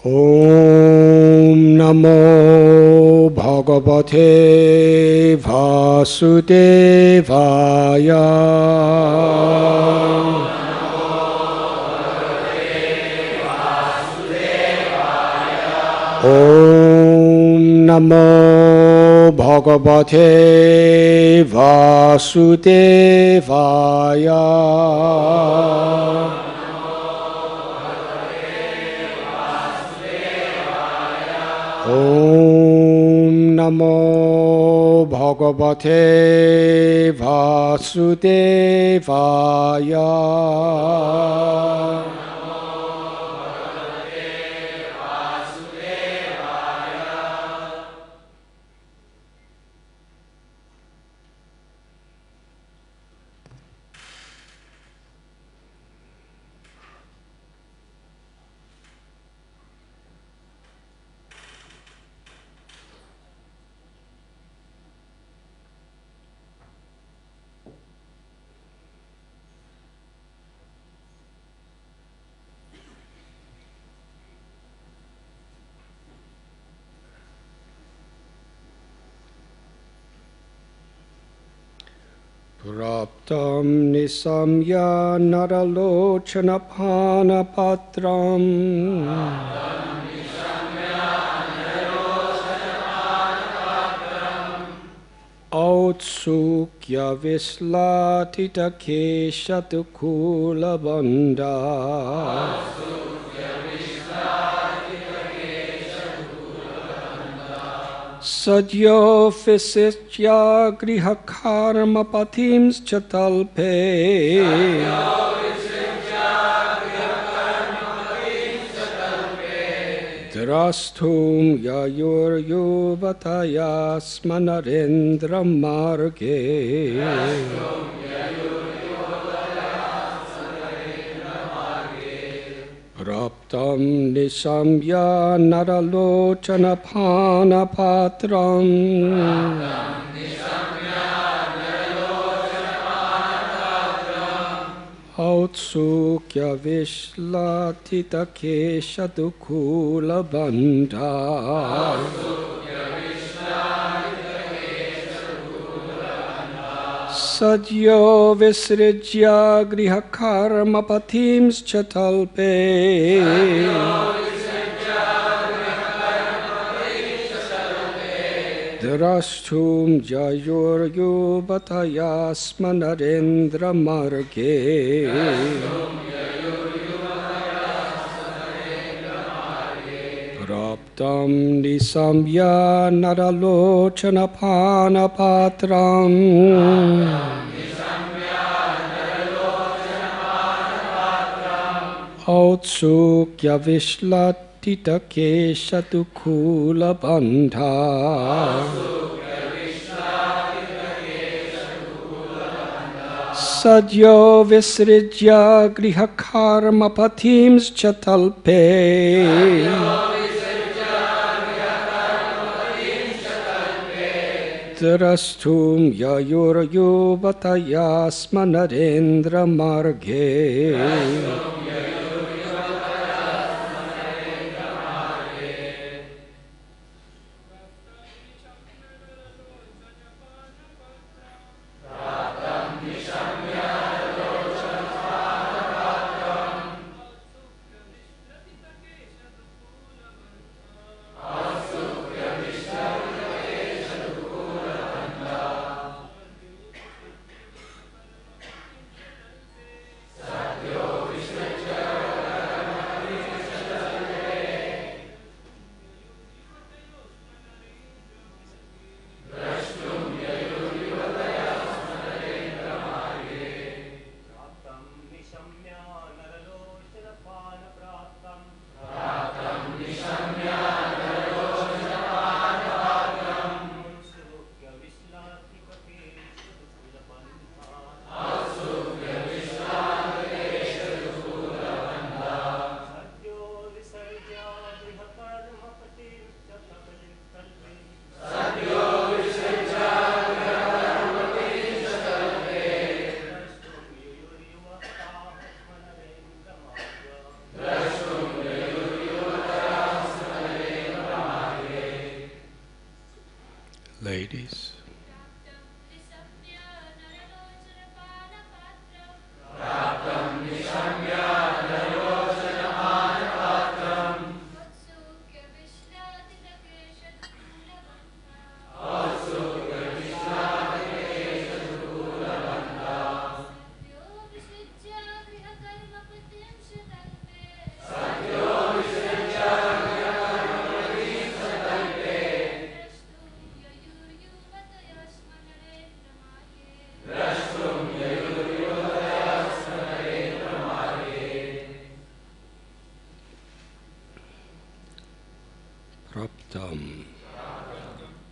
Om Namo Bhagavate Vasudevaya. Om Namo Bhagavate Vasudevaya. Om Namo Bhagavate Vasudevaya. Praptam nisamya naralochana panapatram Autsukya vislatita keshatukula bandha Sadyo fisitya griha karma patims chatalpe Drasthum yayur yuvataya smanarendra marge Praptam nisamya naralochana panapatram Autsukya vishlatita keshatukula bandha Sadyo visrijya griha karma patims chatalpe Drashtum jayur yuvataya smanarendra marge Praptam nisamya naralochana panapatram Autsukya vishlatita keshatukula bandha Sadyo visrijya griha karma patims chatalpe Drastum yayur yuvataya smanarendra marge Sadyo Vishnu ladies.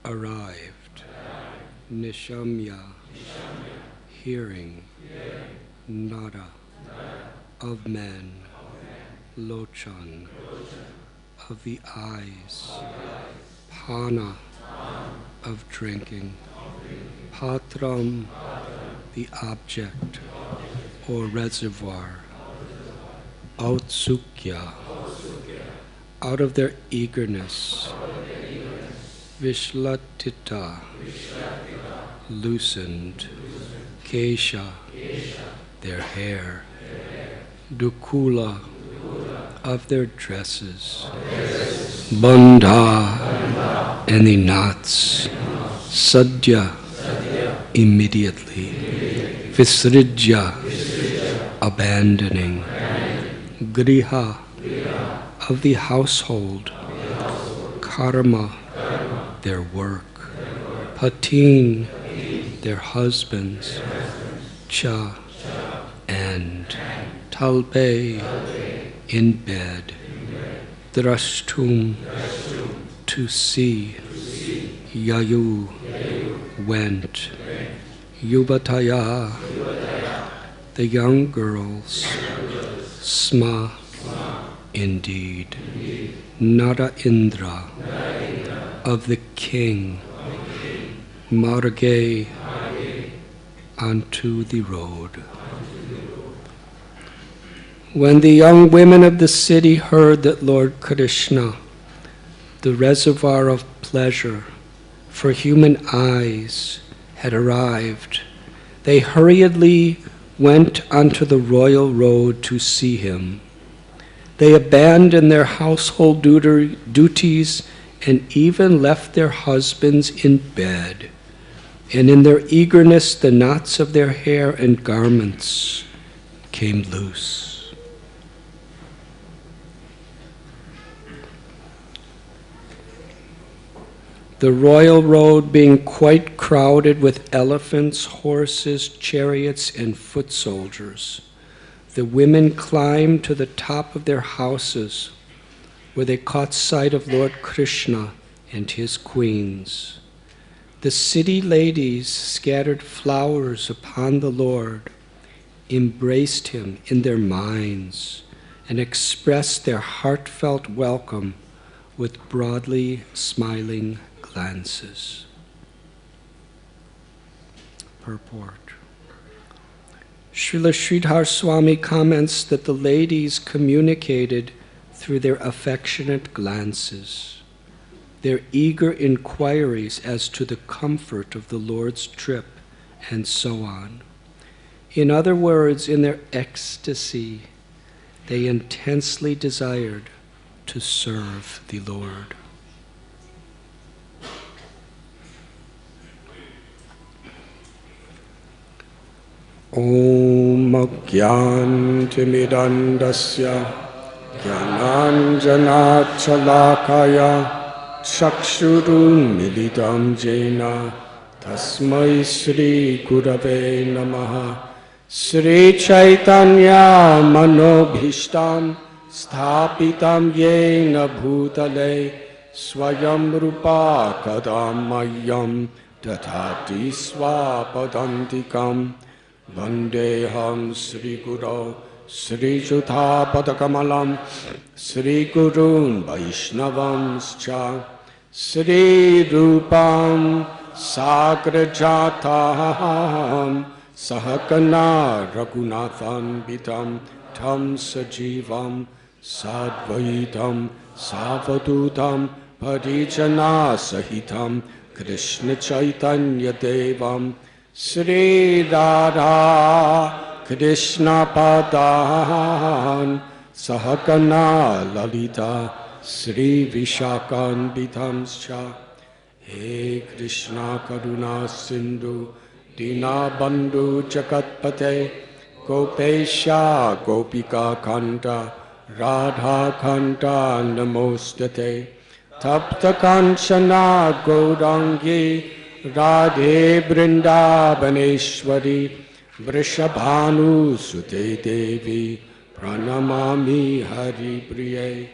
Arrived. Nishamya, hearing. Nada, of men. Lochan, of the eyes. Pana, of drinking. Patram, the object or reservoir. Outsukya, out of their eagerness. Vishlatita, loosened. Kesha, their hair. Dukula, of their dresses. Bandha, and the knots. Sadhya, immediately. Visrijya, abandoning. Griha, of the household. Karma, their work. Patin, their husbands. Cha, and. Talpe, in bed. Drashtum, to see. Yayu, went. Yuvataya, the young girls. Sma, indeed. Nara Indra, of the king. Marge, onto the road. When the young women of the city heard that Lord Krishna, the reservoir of pleasure for human eyes, had arrived, they hurriedly went onto the royal road to see him. They abandoned their household duties and even left their husbands in bed. And in their eagerness, the knots of their hair and garments came loose. The royal road being quite crowded with elephants, horses, chariots, and foot soldiers, the women climbed to the top of their houses, where they caught sight of Lord Krishna and his queens. The city ladies scattered flowers upon the Lord, embraced him in their minds, and expressed their heartfelt welcome with broadly smiling glances. Purport. Srila Sridhar Swami comments that the ladies communicated through their affectionate glances, their eager inquiries as to the comfort of the Lord's trip, and so on. In other words, in their ecstasy, they intensely desired to serve the Lord. Om Agyantimidandasya Gyananjanachalakaya Chakshurun Milidam Jena Tasmai Sri Gurave Namaha Sri Chaitanya Manobhishtam Sthapitam Yena Bhutale Swayam Rupa Kadamayam Dadhati Swapadantikam Vandeham Sri Guru Sri Jutha Padakamalam Sri Gurun Vaishnavamscha Sri Rupam Sagrajataham Sahakana Raghunathan Bitam Tam Sajivam Sadvaitam Savadutam Parijana Sahitam Krishna Chaitanya Devam Sri Radha Krishna Padan Sahakana Lalita Sri Vishakan Bidhamscha He Krishna Karuna Sindhu Dina Bandhu Jagatpate Gopesha Gopika Kanta Radha Kanta Namostate Tapta Kanchana Gaurangi Radhe Vrindavaneshwari Vrishabhanu Sute Devi Pranamami Hari Priye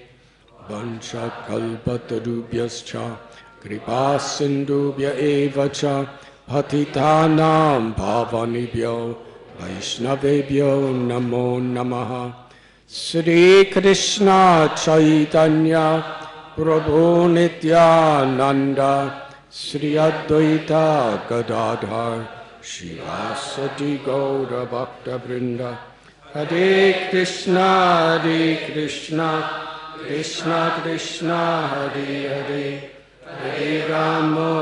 Vancha Kalpatarubhyascha Kripa Sindhubhya Evacha Patitanam Bhavanibhyo Vaishnavebhyo Namo Namaha Sri Krishna Chaitanya Prabhu Nityananda Sri Advaita Gadadhar Shivasati Gaura Bhakta Vrinda Hare Krishna Krishna Krishna Hare Hare Hare Rama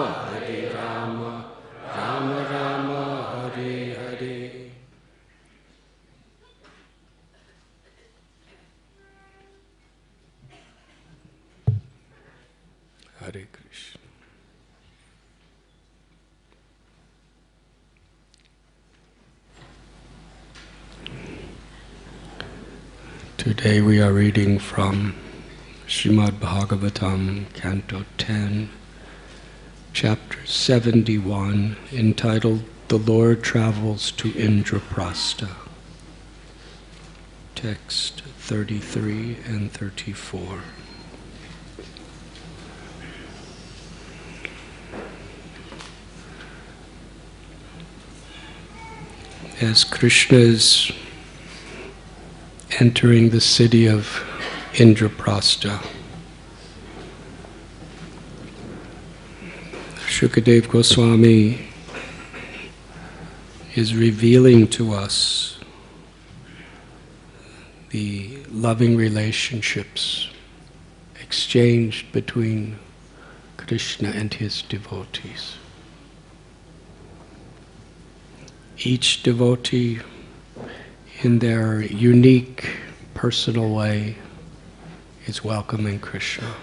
Rama Rama Hare Hare. Hare Krishna. Today we are reading from Srimad Bhagavatam, Canto 10, Chapter 71, entitled The Lord Travels to Indraprastha. Text 33 and 34. As Krishna is entering the city of Indraprastha, Shukadeva Goswami is revealing to us the loving relationships exchanged between Krishna and his devotees. Each devotee, in their unique personal way, is welcoming Krishna.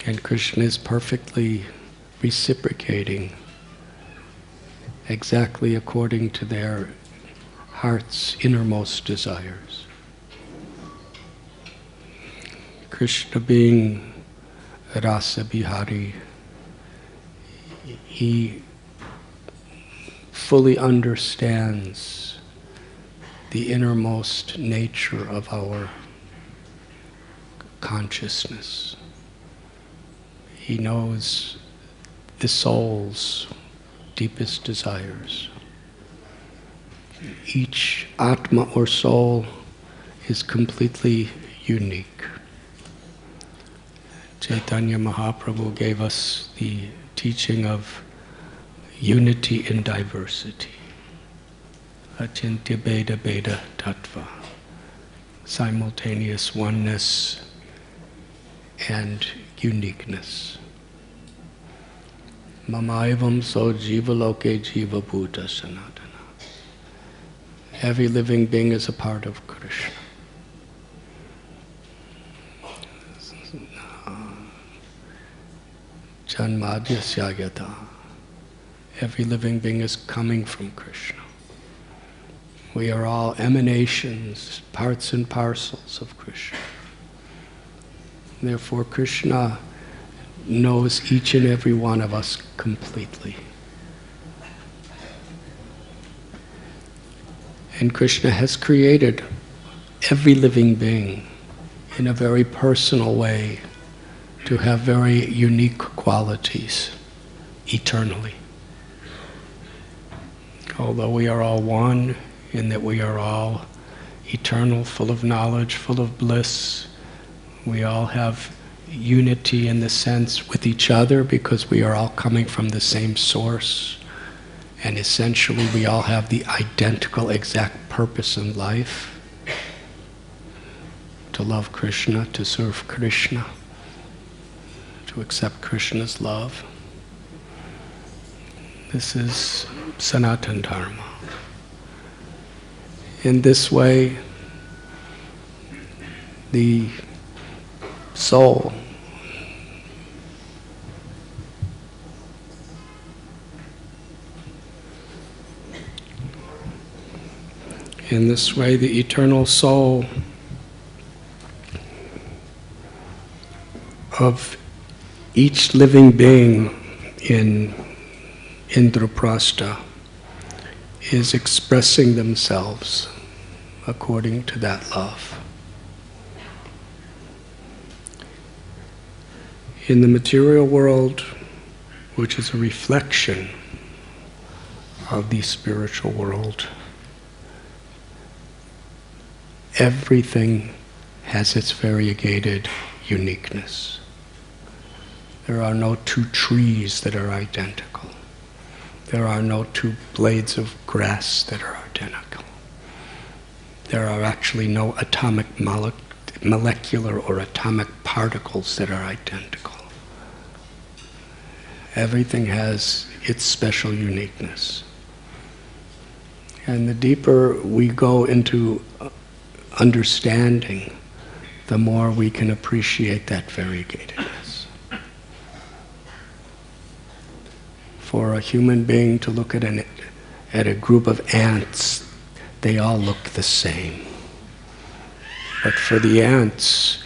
And Krishna is perfectly reciprocating exactly according to their heart's innermost desires. Krishna being Rasa Bihari, he fully understands the innermost nature of our consciousness. He knows the soul's deepest desires. Each Atma or soul is completely unique. Chaitanya Mahaprabhu gave us the teaching of unity in diversity. Achintya Beda Beda Tattva. Simultaneous oneness and uniqueness. Mamaivam so jiva loke jiva bhuta sanatana. Every living being is a part of Krishna. Janmadhyasya yata. Every living being is coming from Krishna. We are all emanations, parts and parcels of Krishna. Therefore, Krishna knows each and every one of us completely. And Krishna has created every living being in a very personal way to have very unique qualities eternally. Although we are all one, in that we are all eternal, full of knowledge, full of bliss, we all have unity in the sense with each other because we are all coming from the same source, and essentially we all have the identical exact purpose in life: to love Krishna, to serve Krishna, to accept Krishna's love. This is Sanatana Dharma. In this way, the soul the eternal soul of each living being in Indraprastha is expressing themselves according to that love. In the material world, which is a reflection of the spiritual world, everything has its variegated uniqueness. There are no two trees that are identical. There are no two blades of grass that are identical. There are actually no atomic molecular or atomic particles that are identical. Everything has its special uniqueness. And the deeper we go into understanding, the more we can appreciate that variegatedness. For a human being to look at a group of ants, they all look the same. But for the ants,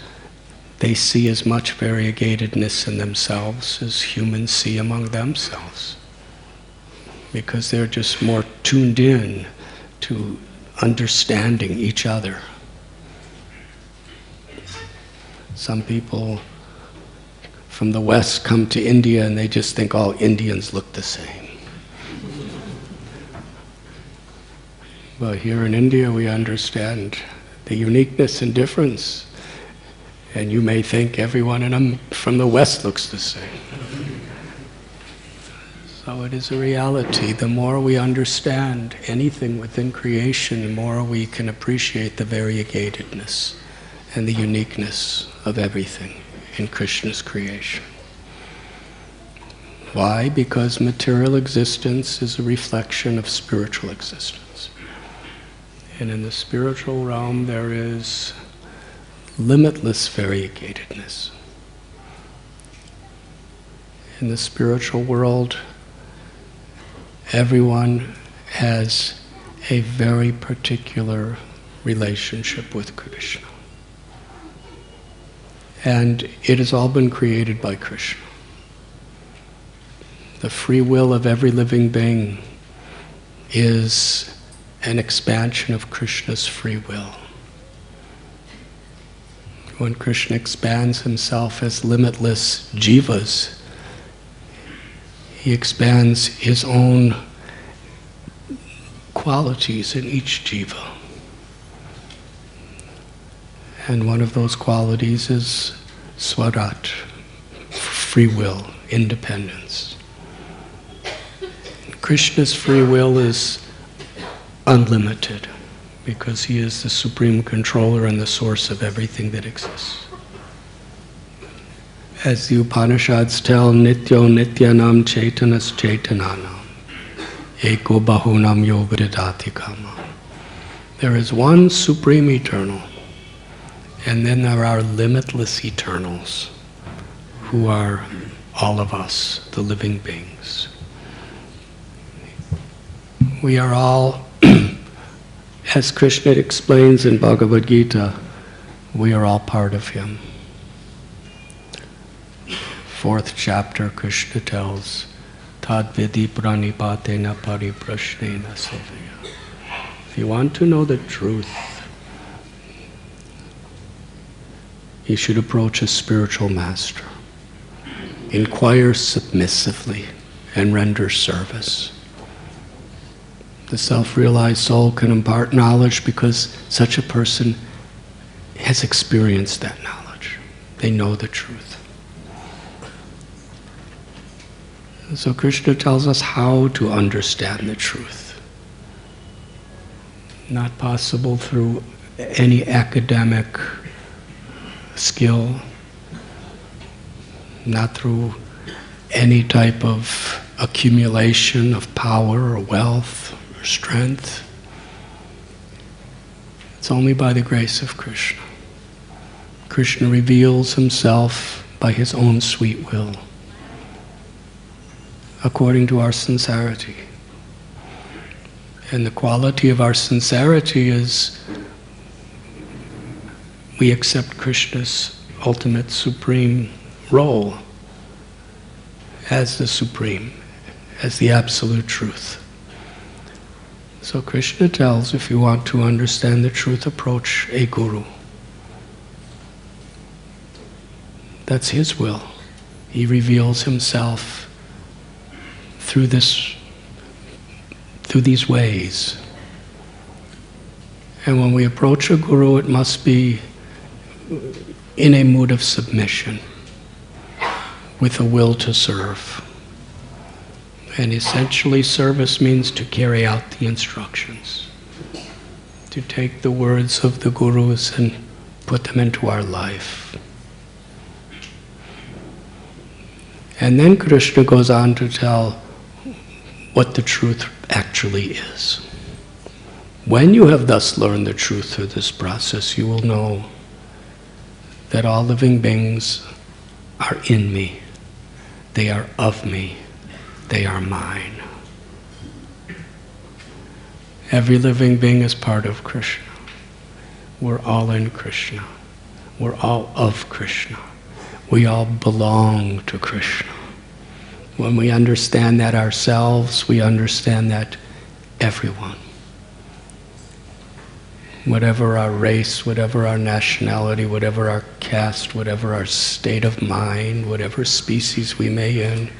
they see as much variegatedness in themselves as humans see among themselves, because they're just more tuned in to understanding each other. Some people from the West come to India and they just think all Indians look the same. But here in India we understand the uniqueness and difference, and you may think everyone from the West looks the same. So it is a reality. The more we understand anything within creation, the more we can appreciate the variegatedness and the uniqueness of everything in Krishna's creation. Why? Because material existence is a reflection of spiritual existence. And in the spiritual realm there is limitless variegatedness. In the spiritual world, everyone has a very particular relationship with Krishna. And it has all been created by Krishna. The free will of every living being is an expansion of Krishna's free will. When Krishna expands himself as limitless jivas, he expands his own qualities in each jiva. And one of those qualities is swarat, free will, independence. Krishna's free will is unlimited because he is the supreme controller and the source of everything that exists. As the Upanishads tell, nityo nityanam chaitanas chaitananam, eko bahunam yo vididati kama. There is one supreme eternal, and then there are limitless eternals, who are all of us, the living beings. We are all, as Krishna explains in Bhagavad Gita, we are all part of him. 4th chapter, Krishna tells, Tad vidi pranipatena pariprashnena savya. If you want to know the truth, you should approach a spiritual master. Inquire submissively and render service. The self-realized soul can impart knowledge because such a person has experienced that knowledge. They know the truth. So Krishna tells us how to understand the truth. Not possible through any academic skill, not through any type of accumulation of power or wealth or strength. It's only by the grace of Krishna. Krishna reveals himself by his own sweet will, according to our sincerity. And the quality of our sincerity is we accept Krishna's ultimate supreme role as the supreme, as the absolute truth. So Krishna tells, if you want to understand the truth, approach a guru. That's his will. He reveals himself through these ways. And when we approach a guru, it must be in a mood of submission, with a will to serve. And essentially, service means to carry out the instructions, to take the words of the gurus and put them into our life. And then Krishna goes on to tell what the truth actually is. When you have thus learned the truth through this process, you will know that all living beings are in me. They are of me. They are mine. Every living being is part of Krishna. We're all in Krishna. We're all of Krishna. We all belong to Krishna. When we understand that ourselves, we understand that everyone, whatever our race, whatever our nationality, whatever our caste, whatever our state of mind, whatever species we may in,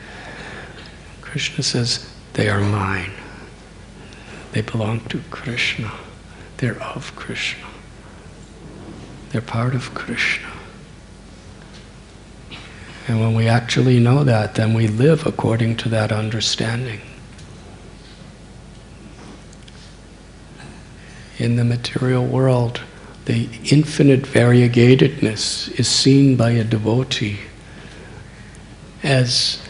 Krishna says, they are mine. They belong to Krishna. They're of Krishna. They're part of Krishna. And when we actually know that, then we live according to that understanding. In the material world, the infinite variegatedness is seen by a devotee as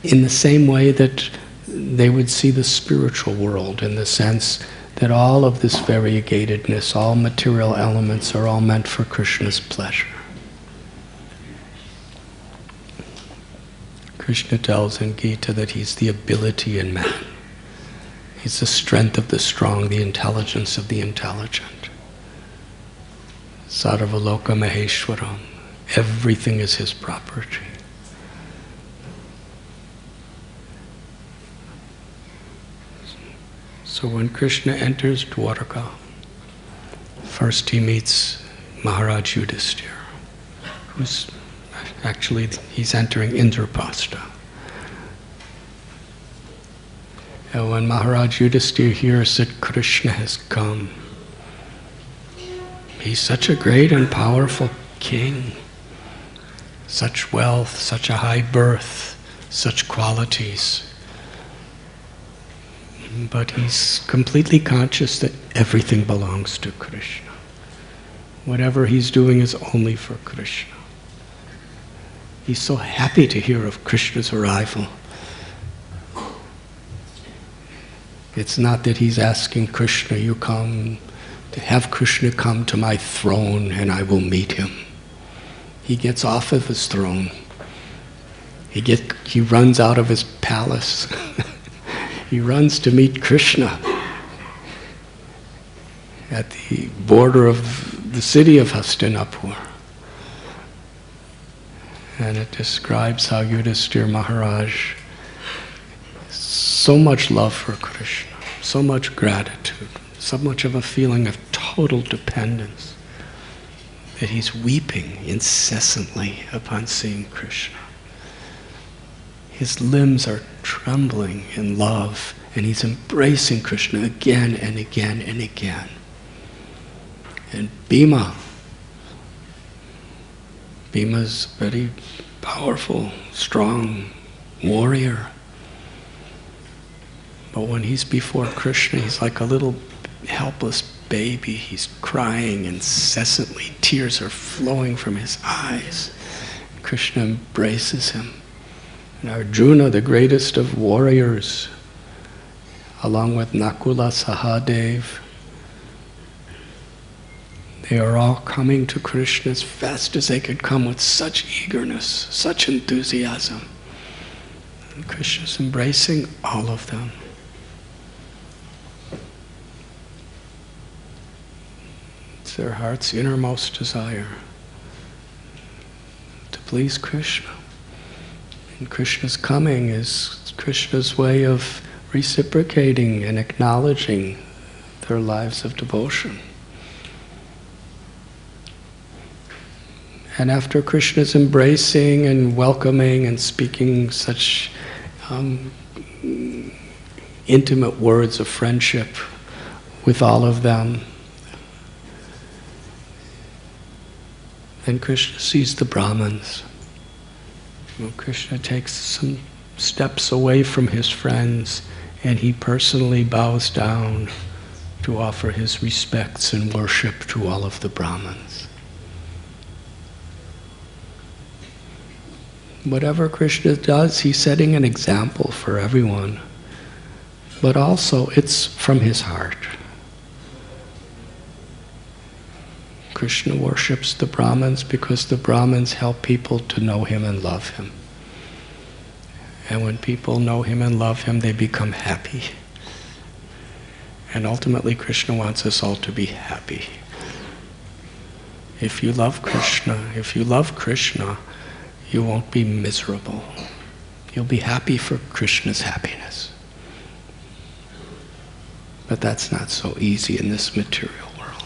in the same way that they would see the spiritual world, in the sense that all of this variegatedness, all material elements are all meant for Krishna's pleasure. Krishna tells in Gita that he's the ability in man. He's the strength of the strong, the intelligence of the intelligent. Sarvaloka Maheshwaram. Everything is his property. So when Krishna enters Dwarka, first he meets Maharaj Yudhisthira, who's actually, he's entering Indraprastha. And when Maharaj Yudhisthira hears that Krishna has come, he's such a great and powerful king, such wealth, such a high birth, such qualities. But he's completely conscious that everything belongs to Krishna. Whatever he's doing is only for Krishna. He's so happy to hear of Krishna's arrival. It's not that he's asking Krishna, you come, to have Krishna come to my throne and I will meet him. He gets off of his throne. He runs out of his palace. He runs to meet Krishna at the border of the city of Hastinapur. And it describes how Yudhisthira Maharaj, so much love for Krishna, so much gratitude, so much of a feeling of total dependence, that he's weeping incessantly upon seeing Krishna. His limbs are trembling in love, and he's embracing Krishna again and again and again. And Bhima, Bhima's a very powerful, strong warrior. But when he's before Krishna, he's like a little helpless baby. He's crying incessantly. Tears are flowing from his eyes. Krishna embraces him. And Arjuna, the greatest of warriors, along with Nakula, Sahadev, they are all coming to Krishna as fast as they could come with such eagerness, such enthusiasm. And Krishna's embracing all of them. It's their heart's innermost desire to please Krishna. And Krishna's coming is Krishna's way of reciprocating and acknowledging their lives of devotion. And after Krishna's embracing and welcoming and speaking such intimate words of friendship with all of them, then Krishna sees the Brahmins. Well, Krishna takes some steps away from his friends and he personally bows down to offer his respects and worship to all of the Brahmins. Whatever Krishna does, he's setting an example for everyone. But also, it's from his heart. Krishna worships the Brahmins because the Brahmins help people to know him and love him. And when people know him and love him, they become happy. And ultimately, Krishna wants us all to be happy. If you love Krishna, you won't be miserable. You'll be happy for Krishna's happiness. But that's not so easy in this material world.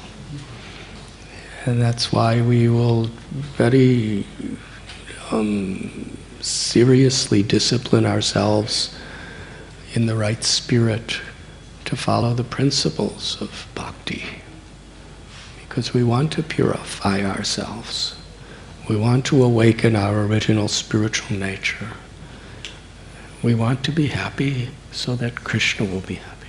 And that's why we will very seriously discipline ourselves in the right spirit to follow the principles of bhakti. Because we want to purify ourselves. We want to awaken our original spiritual nature. We want to be happy so that Krishna will be happy.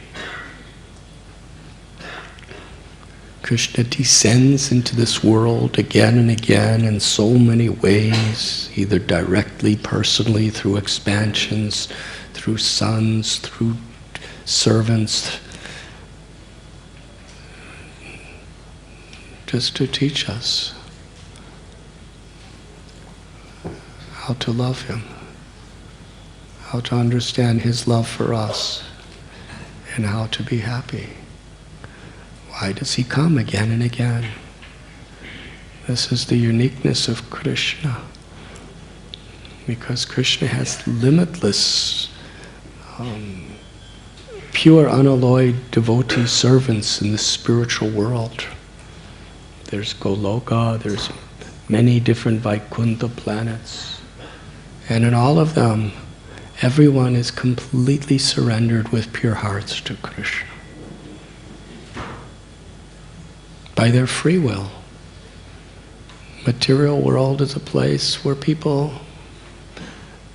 Krishna descends into this world again and again in so many ways, either directly, personally, through expansions, through sons, through servants, just to teach us how to love him, how to understand his love for us, and how to be happy. Why does he come again and again? This is the uniqueness of Krishna. Because Krishna has limitless, pure, unalloyed devotee servants in the spiritual world. There's Goloka, there's many different Vaikuntha planets. And in all of them, everyone is completely surrendered with pure hearts to Krishna. By their free will. Material world is a place where people,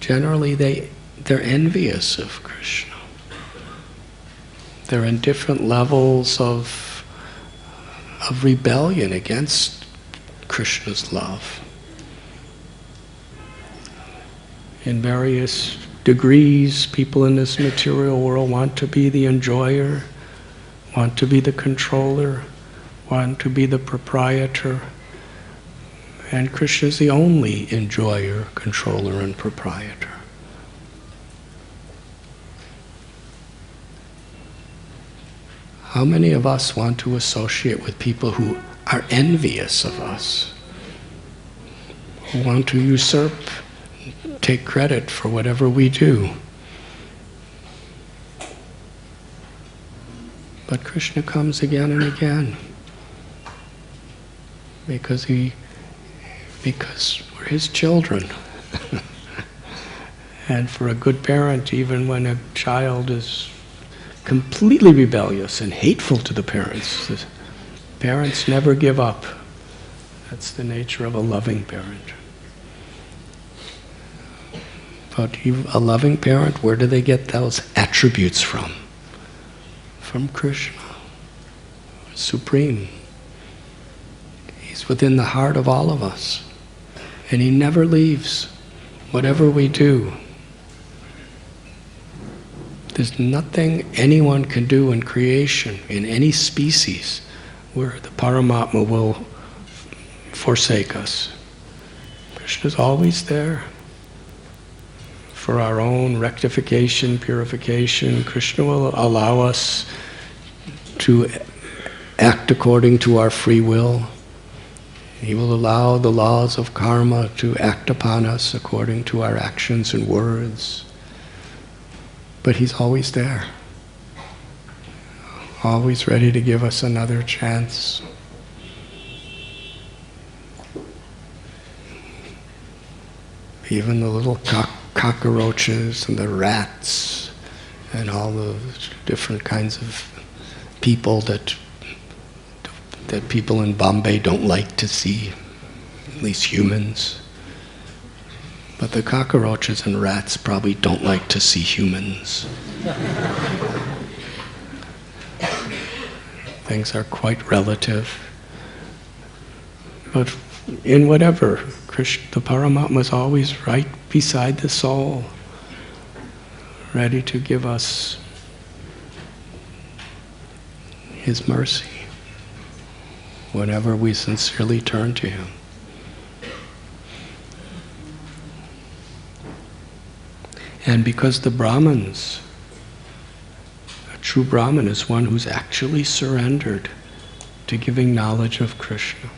generally they're envious of Krishna. They're in different levels of rebellion against Krishna's love. In various degrees, people in this material world want to be the enjoyer, want to be the controller, want to be the proprietor. And Krishna is the only enjoyer, controller, and proprietor. How many of us want to associate with people who are envious of us, who want to usurp, take credit for whatever we do? But Krishna comes again and again because we're his children. And for a good parent, even when a child is completely rebellious and hateful to the parents never give up. That's the nature of a loving parent. But a loving parent, where do they get those attributes from? From Krishna. supreme. He's within the heart of all of us. And he never leaves, whatever we do. There's nothing anyone can do in creation, in any species, where the Paramatma will forsake us. Krishna's always there. For our own rectification, purification, Krishna will allow us to act according to our free will. He will allow the laws of karma to act upon us according to our actions and words. But he's always there. Always ready to give us another chance. Even the little cockroaches and the rats and all the different kinds of people that people in Bombay don't like to see, at least humans. But the cockroaches and rats probably don't like to see humans. Things are quite relative. But in whatever, Krishna, the Paramatma is always right beside the soul, ready to give us his mercy whenever we sincerely turn to him. And because the Brahmins, a true Brahmin is one who's actually surrendered to giving knowledge of Krishna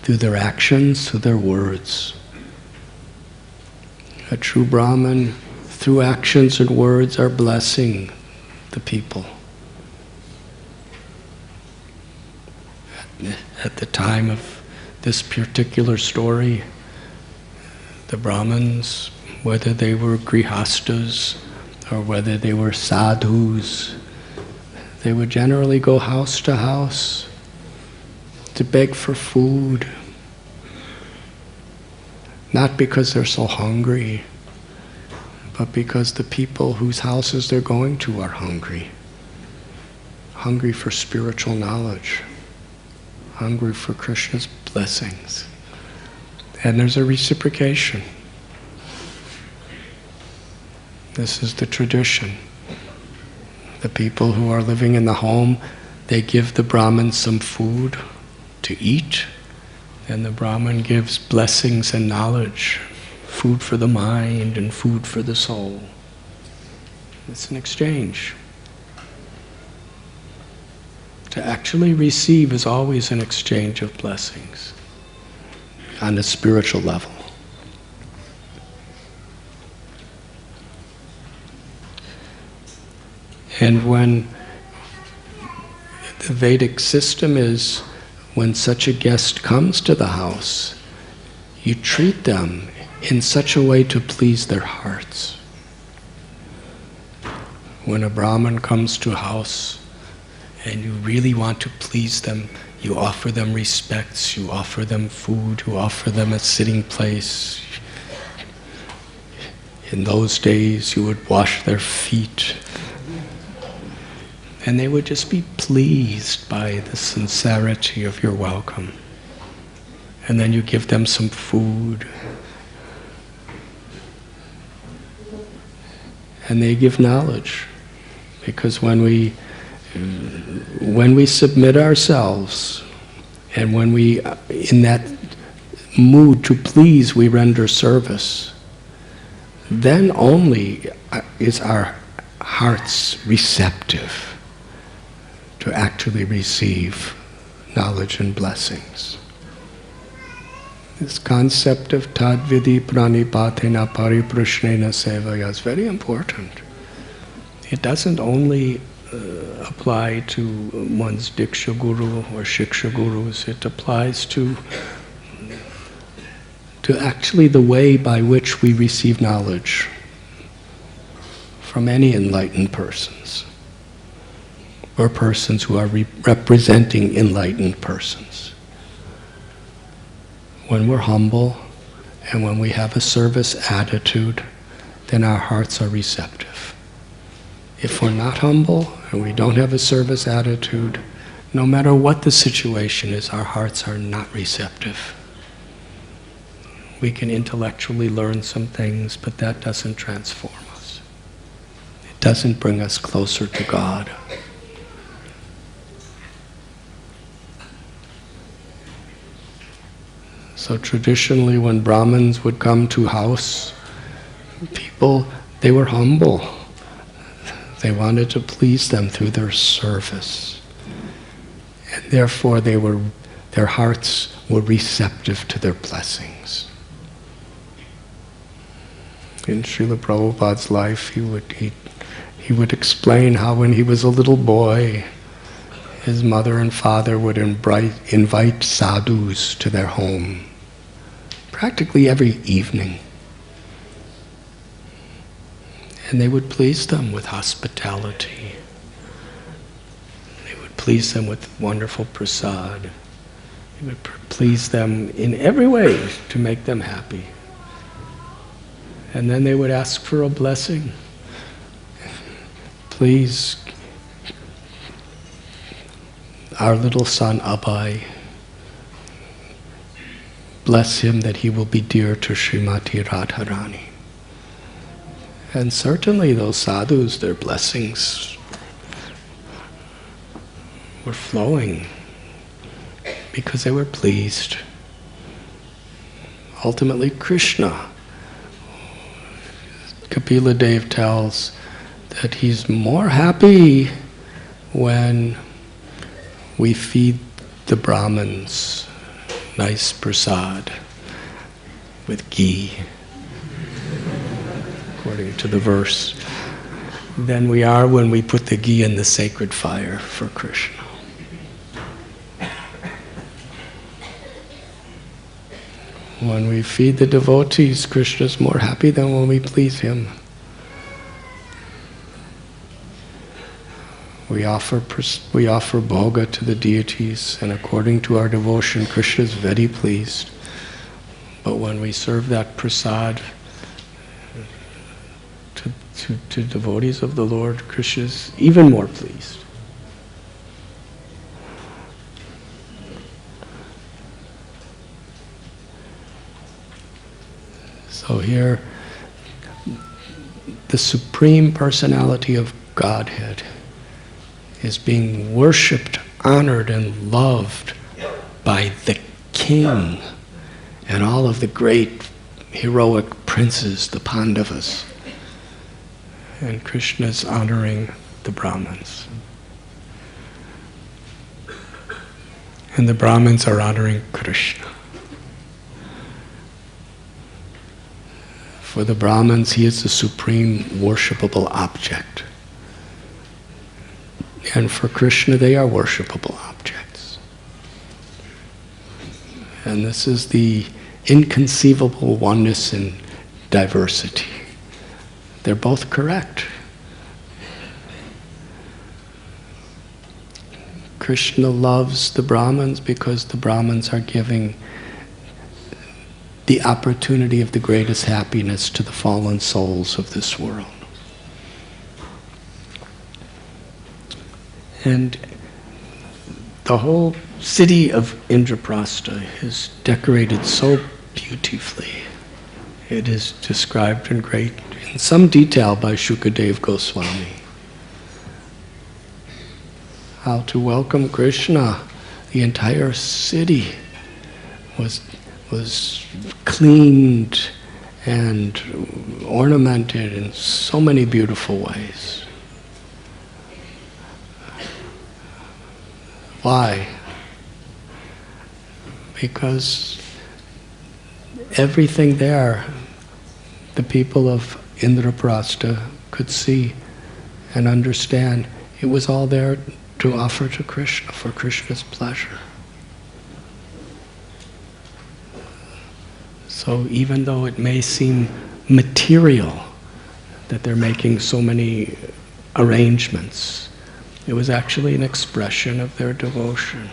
through their actions, through their words. A true Brahmin, through actions and words, are blessing the people. At the time of this particular story, the Brahmins, whether they were grihastas or whether they were sadhus, they would generally go house to house to beg for food. Not because they're so hungry, but because the people whose houses they're going to are hungry. Hungry for spiritual knowledge. Hungry for Krishna's blessings. And there's a reciprocation. This is the tradition. The people who are living in the home, they give the Brahmin some food to eat, and the Brahmin gives blessings and knowledge, food for the mind and food for the soul. It's an exchange. To actually receive is always an exchange of blessings on a spiritual level. And when the Vedic system is, when such a guest comes to the house, you treat them in such a way to please their hearts. When a Brahmin comes to a house and you really want to please them, you offer them respects, you offer them food, you offer them a sitting place. In those days, you would wash their feet. And they would just be pleased by the sincerity of your welcome. And then you give them some food. And they give knowledge. Because when we submit ourselves, and when we, in that mood to please, we render service, then only is our hearts receptive to actually receive knowledge and blessings. This concept of tadvidi pranipatena pariprashnena sevaya is very important. It doesn't only apply to one's diksha guru or shiksha gurus, it applies to actually the way by which we receive knowledge from any enlightened persons, or persons who are representing enlightened persons. When we're humble and when we have a service attitude, then our hearts are receptive. If we're not humble and we don't have a service attitude, no matter what the situation is, our hearts are not receptive. We can intellectually learn some things, but that doesn't transform us. It doesn't bring us closer to God. So traditionally, when Brahmins would come to house, people, they were humble. They wanted to please them through their service. And therefore, their hearts were receptive to their blessings. In Srila Prabhupada's life, he would explain how when he was a little boy, his mother and father would invite sadhus to their home, practically every evening. And they would please them with hospitality. They would please them with wonderful prasad. They would please them in every way to make them happy. And then they would ask for a blessing. Please, our little son Abhay, bless him that he will be dear to Srimati Radharani. And certainly those sadhus, their blessings were flowing because they were pleased. Ultimately, Krishna, Kapila Dev tells that he's more happy when we feed the Brahmins nice prasad with ghee, according to the verse, than we are when we put the ghee in the sacred fire for Krishna. When we feed the devotees, Krishna's more happy than when we please him. We offer bhoga to the deities, and according to our devotion, Krishna is very pleased. But when we serve that prasad to devotees of the Lord, Krishna is even more pleased. So here, the Supreme Personality of Godhead is being worshipped, honored, and loved by the king and all of the great heroic princes, the Pandavas. And Krishna is honoring the Brahmins. And the Brahmins are honoring Krishna. For the Brahmins, he is the supreme worshipable object. And for Krishna, they are worshipable objects. And this is the inconceivable oneness in diversity. They're both correct. Krishna loves the Brahmins because the Brahmins are giving the opportunity of the greatest happiness to the fallen souls of this world. And the whole city of Indraprastha is decorated so beautifully. It is described in some detail by Shukadev Goswami. How to welcome Krishna. The entire city was cleaned and ornamented in so many beautiful ways. Why? Because everything there, the people of Indraprastha could see and understand. It was all there to offer to Krishna for Krishna's pleasure. So even though it may seem material that they're making so many arrangements, it was actually an expression of their devotion.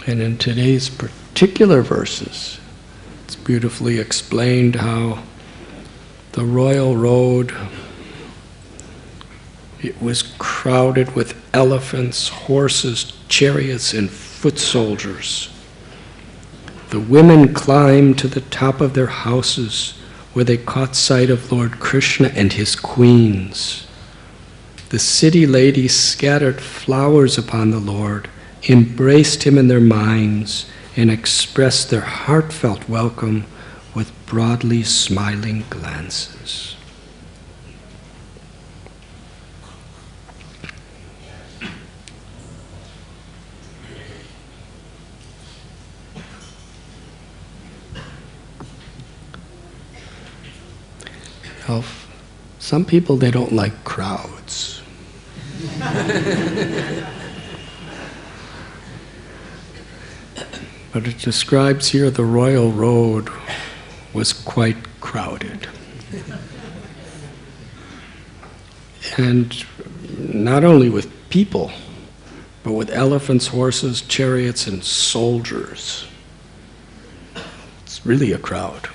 And in today's particular verses, it's beautifully explained how the royal road It was crowded with elephants, horses, chariots, and foot soldiers. The women climbed to the top of their houses, where they caught sight of Lord Krishna and his queens. The city ladies scattered flowers upon the Lord, embraced him in their minds, and expressed their heartfelt welcome with broadly smiling glances. Now, some people, they don't like crowds. But it describes here the royal road was quite crowded. And not only with people, but with elephants, horses, chariots, and soldiers. It's really a crowd.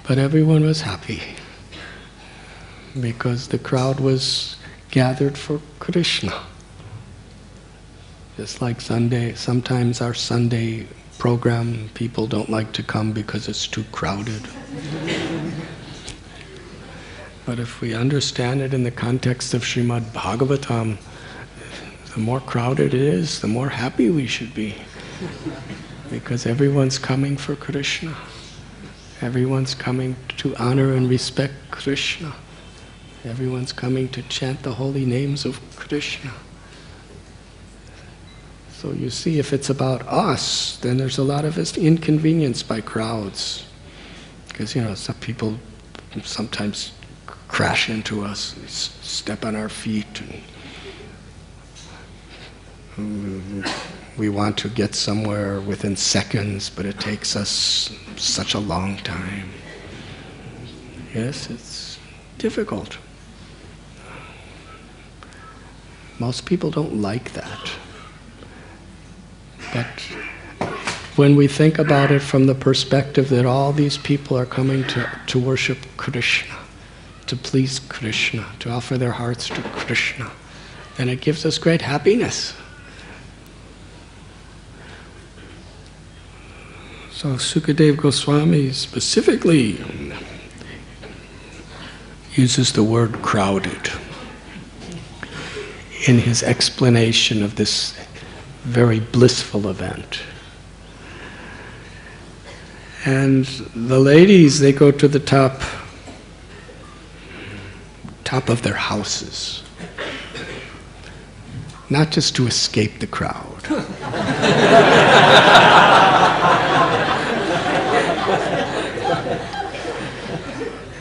But everyone was happy because the crowd was gathered for Krishna. Just like Sunday, sometimes our Sunday program, people don't like to come because it's too crowded. But if we understand it in the context of Srimad Bhagavatam, the more crowded it is, the more happy we should be. Because everyone's coming for Krishna. Everyone's coming to honor and respect Krishna. Everyone's coming to chant the holy names of Krishna. So you see, if it's about us, then there's a lot of inconvenience by crowds. Because, some people sometimes crash into us, step on our feet, and we want to get somewhere within seconds, but it takes us such a long time. Yes, it's difficult. Most people don't like that. But when we think about it from the perspective that all these people are coming to worship Krishna, to please Krishna, to offer their hearts to Krishna, then it gives us great happiness. So Sukadeva Goswami specifically uses the word crowded in his explanation of this very blissful event. And the ladies, they go to the top of their houses, not just to escape the crowd.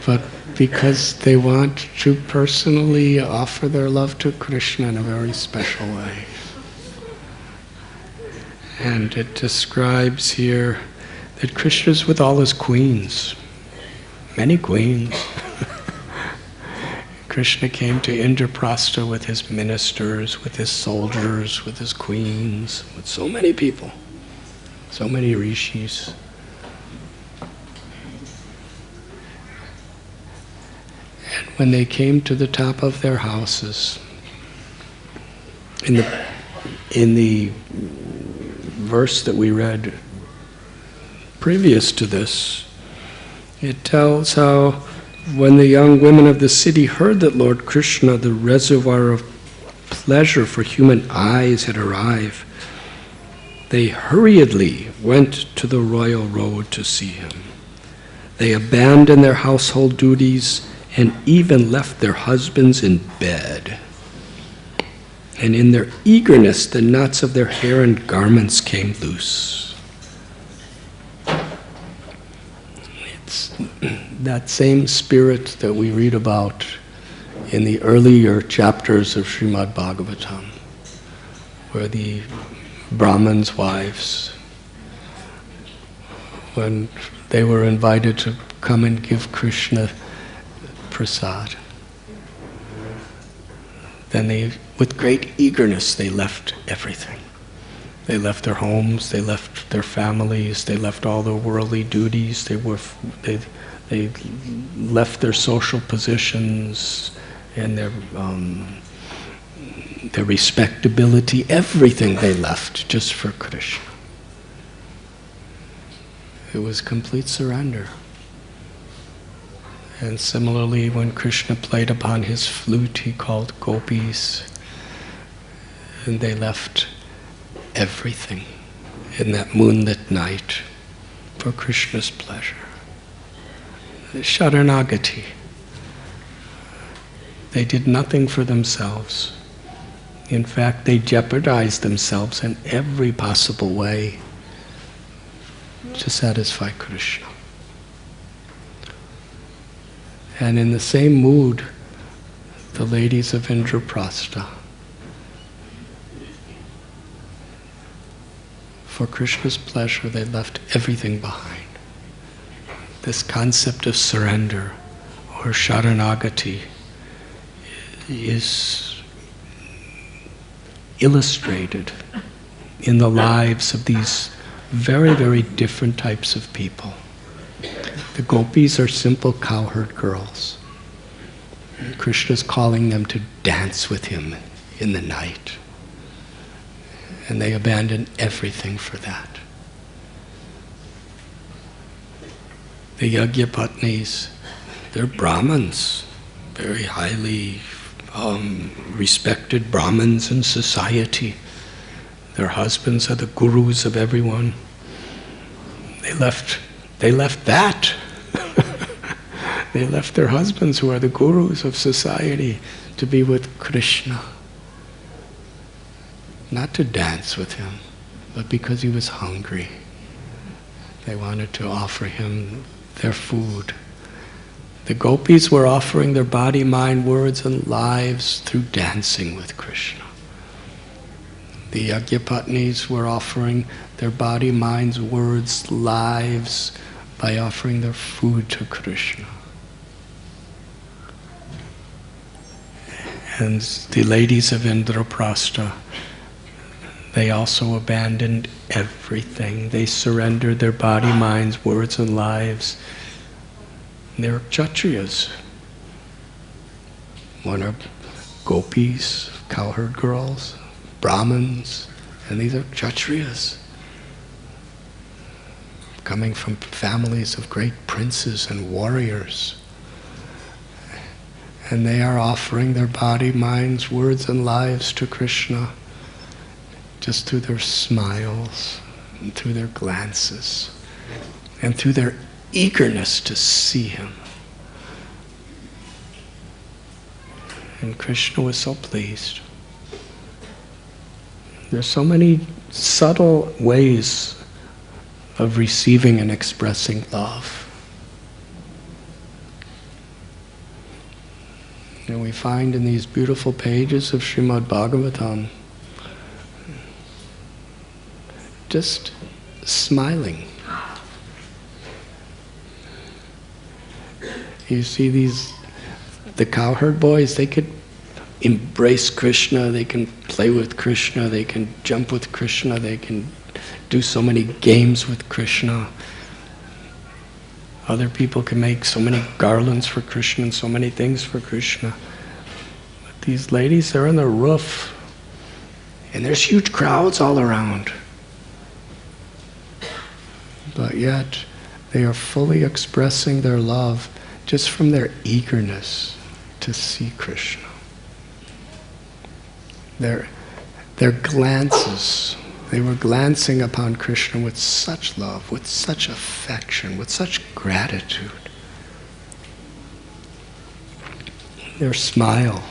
But because they want to personally offer their love to Krishna in a very special way. And it describes here that Krishna is with all his queens, many queens. Krishna came to Indraprastha with his ministers, with his soldiers, with his queens, with so many people, so many rishis. And when they came to the top of their houses, in the verse that we read previous to this, it tells how when the young women of the city heard that Lord Krishna, the reservoir of pleasure for human eyes, had arrived, they hurriedly went to the royal road to see him. They abandoned their household duties and even left their husbands in bed. And in their eagerness, the knots of their hair and garments came loose. It's that same spirit that we read about in the earlier chapters of Srimad Bhagavatam, where the Brahmins' wives, when they were invited to come and give Krishna prasad, then with great eagerness, they left everything. They left their homes, they left their families, they left all their worldly duties, they left their social positions and their respectability, everything they left just for Krishna. It was complete surrender. And similarly, when Krishna played upon his flute, he called gopis, and they left everything in that moonlit night for Krishna's pleasure. Sharanagati. They did nothing for themselves. In fact, they jeopardized themselves in every possible way to satisfy Krishna. And in the same mood, the ladies of Indraprastha, for Krishna's pleasure, they left everything behind. This concept of surrender, or Sharanagati, is illustrated in the lives of these very, very different types of people. The gopis are simple cowherd girls. Krishna's calling them to dance with him in the night. And they abandon everything for that. The Yagyapatnis, they're Brahmins, very highly respected Brahmins in society. Their husbands are the gurus of everyone. They left that. They left their husbands, who are the gurus of society, to be with Krishna. Not to dance with him, but because he was hungry. They wanted to offer him their food. The gopis were offering their body, mind, words, and lives through dancing with Krishna. The Yagyapatnis were offering their body, minds, words, lives by offering their food to Krishna. And the ladies of Indraprastha, they also abandoned everything. They surrendered their body, minds, words, and lives. They're Kshatriyas. One are gopis, cowherd girls, Brahmins, and these are Kshatriyas, coming from families of great princes and warriors. And they are offering their body, minds, words, and lives to Krishna just through their smiles, and through their glances, and through their eagerness to see him. And Krishna was so pleased. There's so many subtle ways of receiving and expressing love. And we find in these beautiful pages of Srimad Bhagavatam, just smiling. You see the cowherd boys, they could embrace Krishna, they can play with Krishna, they can jump with Krishna, they can do so many games with Krishna. Other people can make so many garlands for Krishna and so many things for Krishna. But these ladies, they're on the roof, and there's huge crowds all around. But yet, they are fully expressing their love just from their eagerness to see Krishna. Their glances, they were glancing upon Krishna with such love, with such affection, with such gratitude. Their smile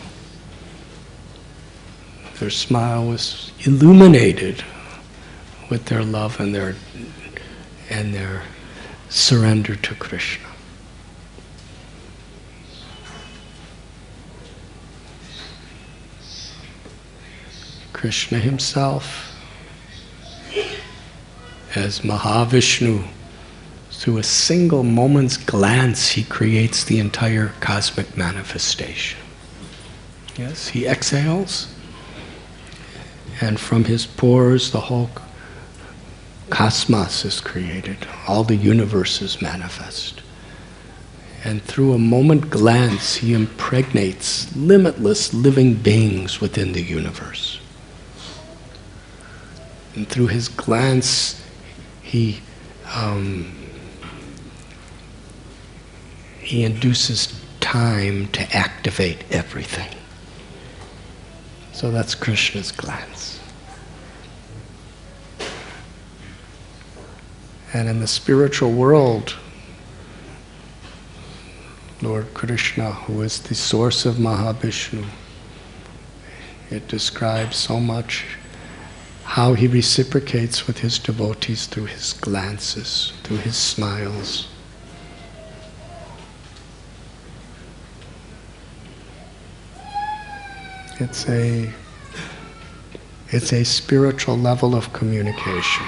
was illuminated with their love and their surrender to Krishna. Krishna himself, as Mahavishnu, through a single moment's glance, he creates the entire cosmic manifestation. Yes, he exhales, and from his pores the whole cosmos is created, all the universes manifest. And through a moment glance, he impregnates limitless living beings within the universe. And through his glance, he induces time to activate everything. So that's Krishna's glance. And in the spiritual world, Lord Krishna, who is the source of Mahavishnu, it describes so much how he reciprocates with his devotees through his glances, through his smiles. It's a spiritual level of communication.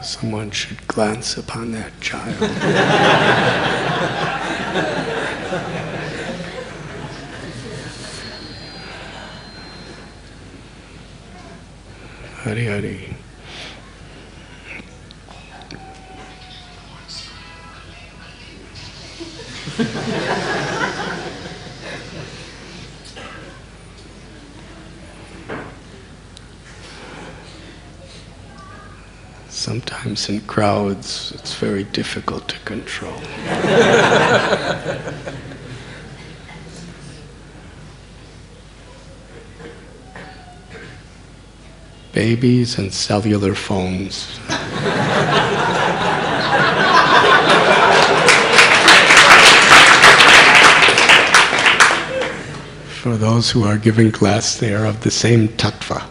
Someone should glance upon that child. Hari Hari. Sometimes in crowds, it's very difficult to control. Babies and cellular phones. For those who are giving class, they are of the same tattva.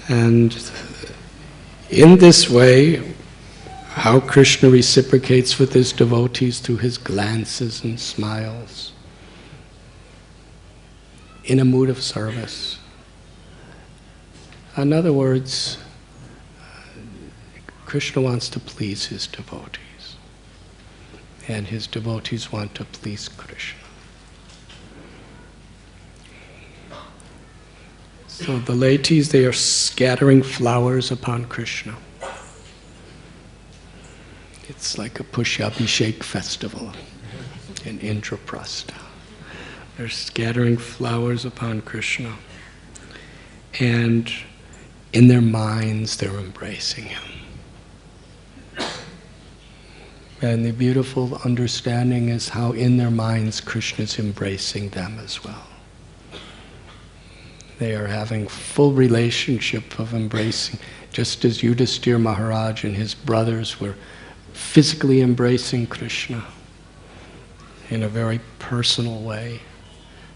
And in this way, how Krishna reciprocates with his devotees through his glances and smiles, in a mood of service. In other words, Krishna wants to please his devotees, and his devotees want to please Krishna. So the laities, they are scattering flowers upon Krishna. It's like a Pushabhishek festival in Indraprastha. They're scattering flowers upon Krishna. And in their minds, they're embracing him. And the beautiful understanding is how in their minds, Krishna is embracing them as well. They are having full relationship of embracing, just as Yudhisthira Maharaj and his brothers were physically embracing Krishna in a very personal way.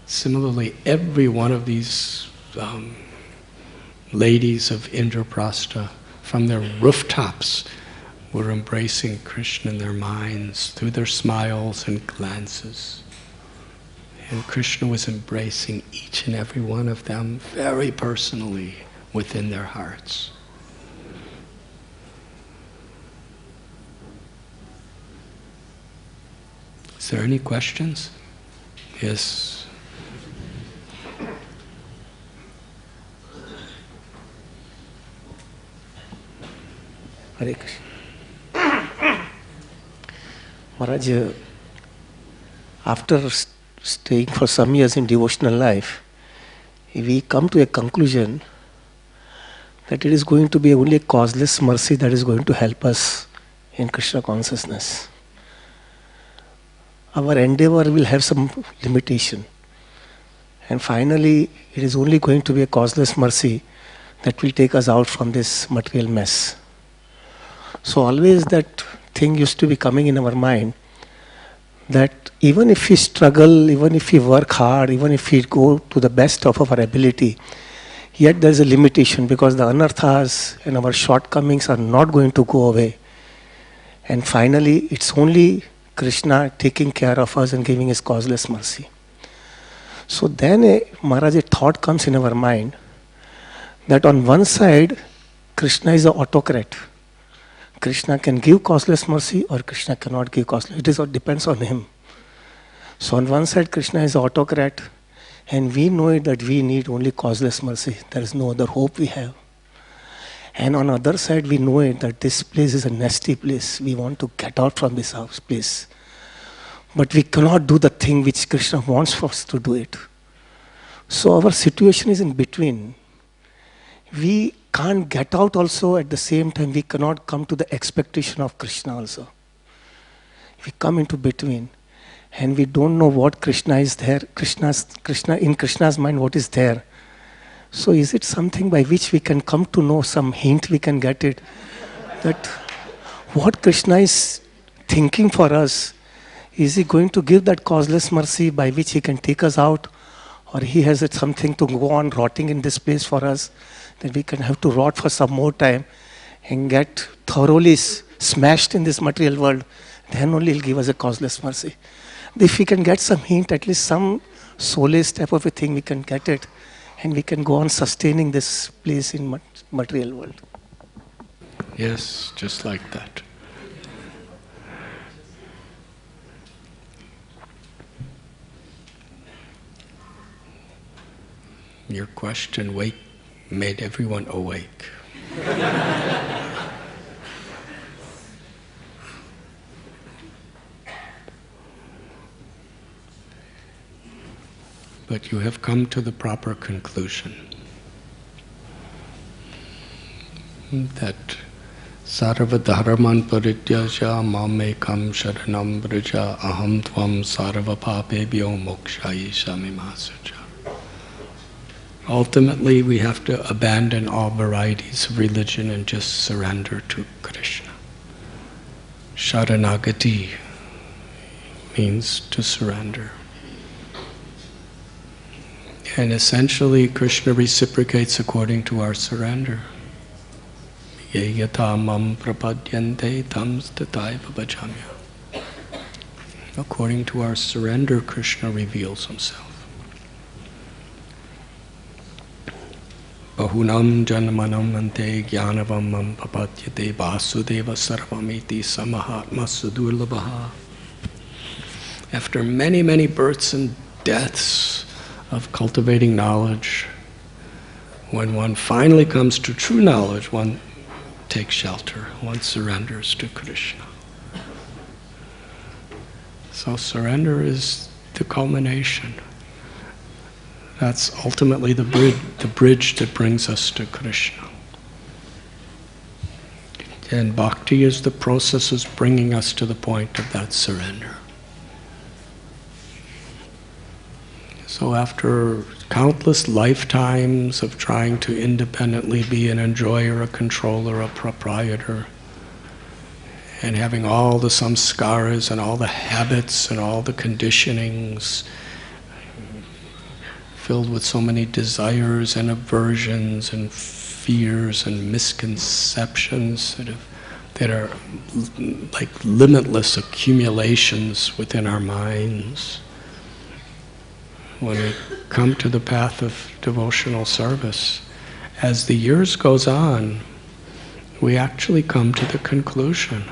Similarly, every one of these ladies of Indraprastha, from their rooftops, were embracing Krishna in their minds through their smiles and glances. And Krishna was embracing each and every one of them very personally within their hearts. Is there any questions? Yes. Hare Krishna. Maharaj, after staying for some years in devotional life, we come to a conclusion that it is going to be only a causeless mercy that is going to help us in Krishna consciousness. Our endeavor will have some limitation. And finally, it is only going to be a causeless mercy that will take us out from this material mess. So always that thing used to be coming in our mind, that even if we struggle, even if we work hard, even if we go to the best of our ability, yet there is a limitation, because the anarthas and our shortcomings are not going to go away. And finally, it's only Krishna taking care of us and giving his causeless mercy. So then, Maharaj, a thought comes in our mind that on one side, Krishna is an autocrat. Krishna can give causeless mercy or Krishna cannot give causeless. It depends on him. So on one side, Krishna is an autocrat, and we know it that we need only causeless mercy. There is no other hope we have. And on the other side, we know it that this place is a nasty place. We want to get out from this house place. But we cannot do the thing which Krishna wants for us to do it. So our situation is in between. We can't get out also, at the same time we cannot come to the expectation of Krishna also. We come into between and we don't know what Krishna is there. In Krishna's mind, what is there? So is it something by which we can come to know, some hint we can get it, that what Krishna is thinking for us? Is he going to give that causeless mercy by which he can take us out? Or he has something to go on rotting in this place for us, that we can have to rot for some more time and get thoroughly smashed in this material world. Then only he'll give us a causeless mercy. If we can get some hint, at least some solace type of a thing, we can get it. And we can go on sustaining this place in material world. Yes, just like that. Your question made everyone awake. But you have come to the proper conclusion that sarva dharman parityaja mamekam sharanam braja aham tvam sarva papebhyo mokshayi samimasaja. Ultimately, we have to abandon all varieties of religion and just surrender to Krishna. Sharanagati means to surrender. And essentially, Krishna reciprocates according to our surrender. Ye yata mam prapadyante tam stataiva bhajamya. According to our surrender, Krishna reveals himself. Bahunam janmanam ante jnanavam mam papadyate vasudeva sarvamiti samahatma sudurlabhaha. After many, many births and deaths of cultivating knowledge, when one finally comes to true knowledge, one takes shelter, one surrenders to Krishna. So surrender is the culmination. That's ultimately the bridge that brings us to Krishna. And bhakti is the process of bringing us to the point of that surrender. So after countless lifetimes of trying to independently be an enjoyer, a controller, a proprietor, and having all the samskaras and all the habits and all the conditionings filled with so many desires and aversions and fears and misconceptions that are like limitless accumulations within our minds. When we come to the path of devotional service, as the years goes on, we actually come to the conclusion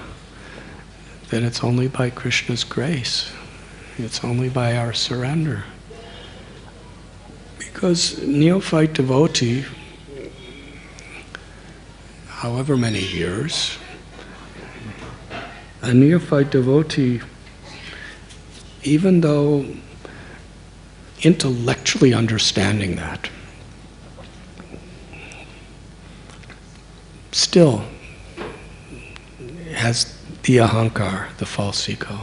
that it's only by Krishna's grace, it's only by our surrender. Because neophyte devotee, however many years, a neophyte devotee, even though intellectually understanding that, still has the ahankar, the false ego,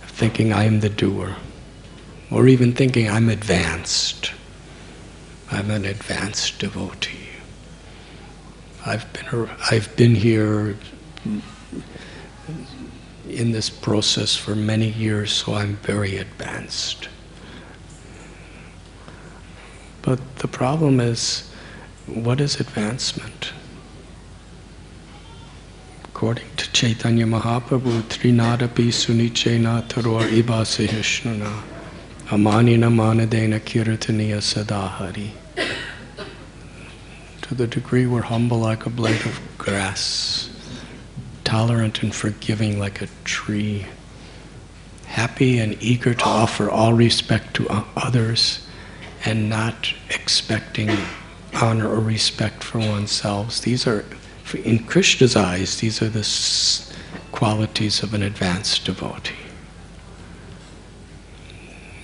thinking I'm the doer, or even thinking I'm advanced. I'm an advanced devotee. I've been here in this process for many years, so I'm very advanced. But the problem is, what is advancement? According to Chaitanya Mahaprabhu, Trinadapi Sunichena Taror Ibasehishnuna Amanina Manadena Kirtaniya Sadahari. to the degree we're humble like a blade of grass, tolerant and forgiving like a tree, happy and eager to offer all respect to others, and not expecting honor or respect for oneself. These are, in Krishna's eyes, these are the qualities of an advanced devotee.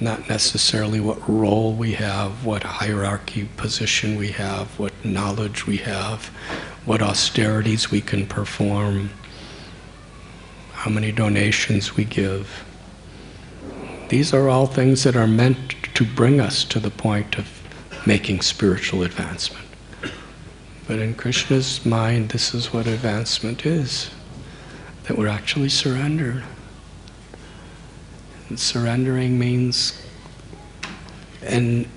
Not necessarily what role we have, what hierarchy position we have, what knowledge we have, what austerities we can perform, how many donations we give. These are all things that are meant to bring us to the point of making spiritual advancement. But in Krishna's mind, this is what advancement is, that we're actually surrendered. And surrendering means an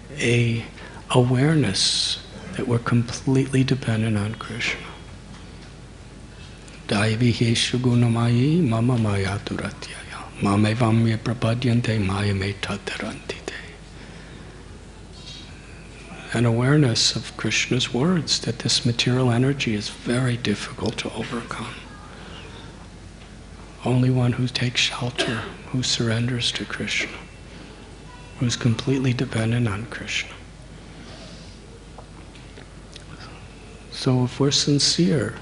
awareness that we're completely dependent on Krishna. Daiviheshu gunamayi mama maya duratyaya mamevamya prapadyante maya me tatarantite. An awareness of Krishna's words that this material energy is very difficult to overcome. Only one who takes shelter, who surrenders to Krishna, who's completely dependent on Krishna. So if we're sincere,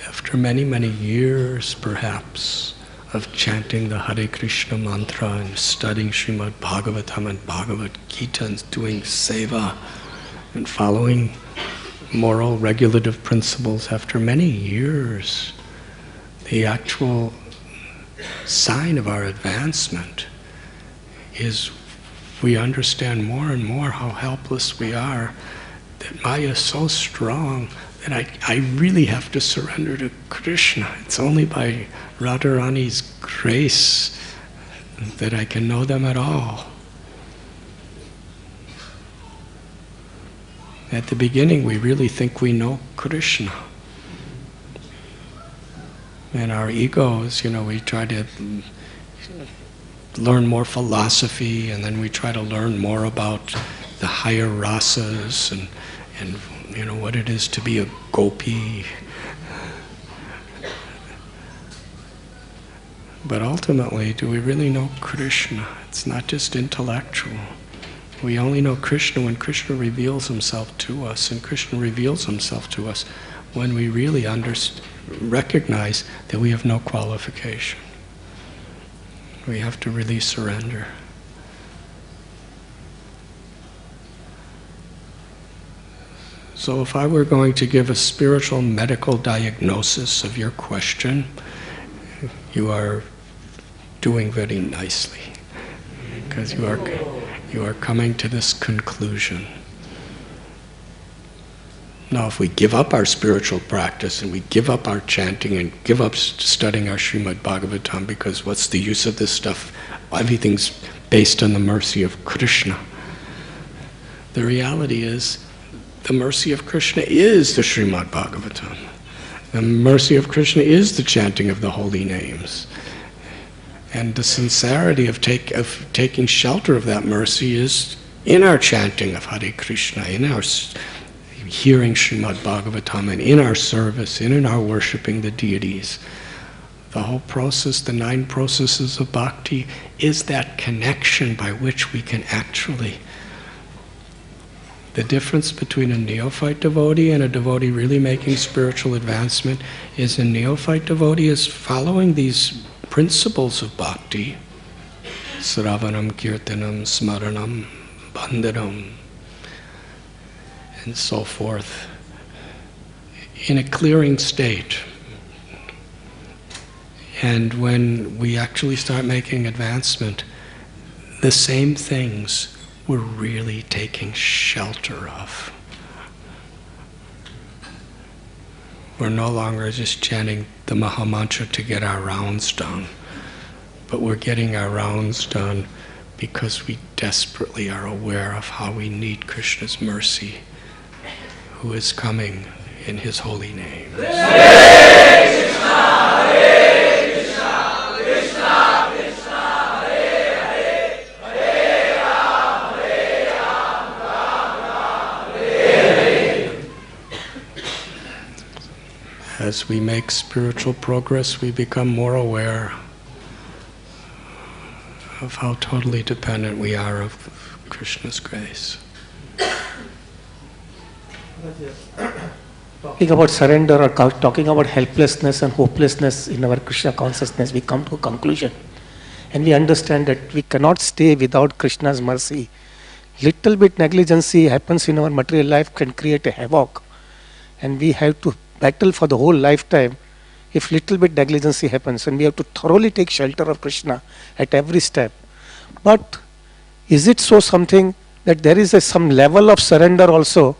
after many, many years perhaps of chanting the Hare Krishna mantra and studying Srimad Bhagavatam and Bhagavad Gita and doing seva and following moral regulative principles, after many years, the actual sign of our advancement is we understand more and more how helpless we are, that Maya is so strong that I really have to surrender to Krishna. It's only by Radharani's grace that I can know them at all. At the beginning, we really think we know Krishna. And our egos, we try to learn more philosophy, and then we try to learn more about the higher rasas and what it is to be a gopi. But ultimately, do we really know Krishna? It's not just intellectual. We only know Krishna when Krishna reveals himself to us, and Krishna reveals himself to us when we really recognize that we have no qualification. We have to really surrender. So if I were going to give a spiritual medical diagnosis of your question, you are doing very nicely, because you are coming to this conclusion. Now, if we give up our spiritual practice and we give up our chanting and give up studying our Srimad Bhagavatam, because what's the use of this stuff? Everything's based on the mercy of Krishna. The reality is, the mercy of Krishna is the Srimad Bhagavatam. The mercy of Krishna is the chanting of the holy names. And the sincerity of taking shelter of that mercy is in our chanting of Hare Krishna, in our hearing Srimad Bhagavatam, and in our service, and in our worshipping the deities. The whole process, the 9 processes of bhakti, is that connection by which we can actually... The difference between a neophyte devotee and a devotee really making spiritual advancement is a neophyte devotee is following these principles of bhakti, sravanam, kirtanam, smaranam, bandhanam, and so forth, in a clearing state. And when we actually start making advancement, the same things we're really taking shelter of. We're no longer just chanting the Mahamantra to get our rounds done, but we're getting our rounds done because we desperately are aware of how we need Krishna's mercy, who is coming in his holy name. as we make spiritual progress, we become more aware of how totally dependent we are of Krishna's grace. Talking about surrender or talking about helplessness and hopelessness in our Krishna consciousness, we come to a conclusion. And we understand that we cannot stay without Krishna's mercy. Little bit negligency happens in our material life can create a havoc. And we have to battle for the whole lifetime if little bit negligency happens. And we have to thoroughly take shelter of Krishna at every step. But is it so something that there is some level of surrender also,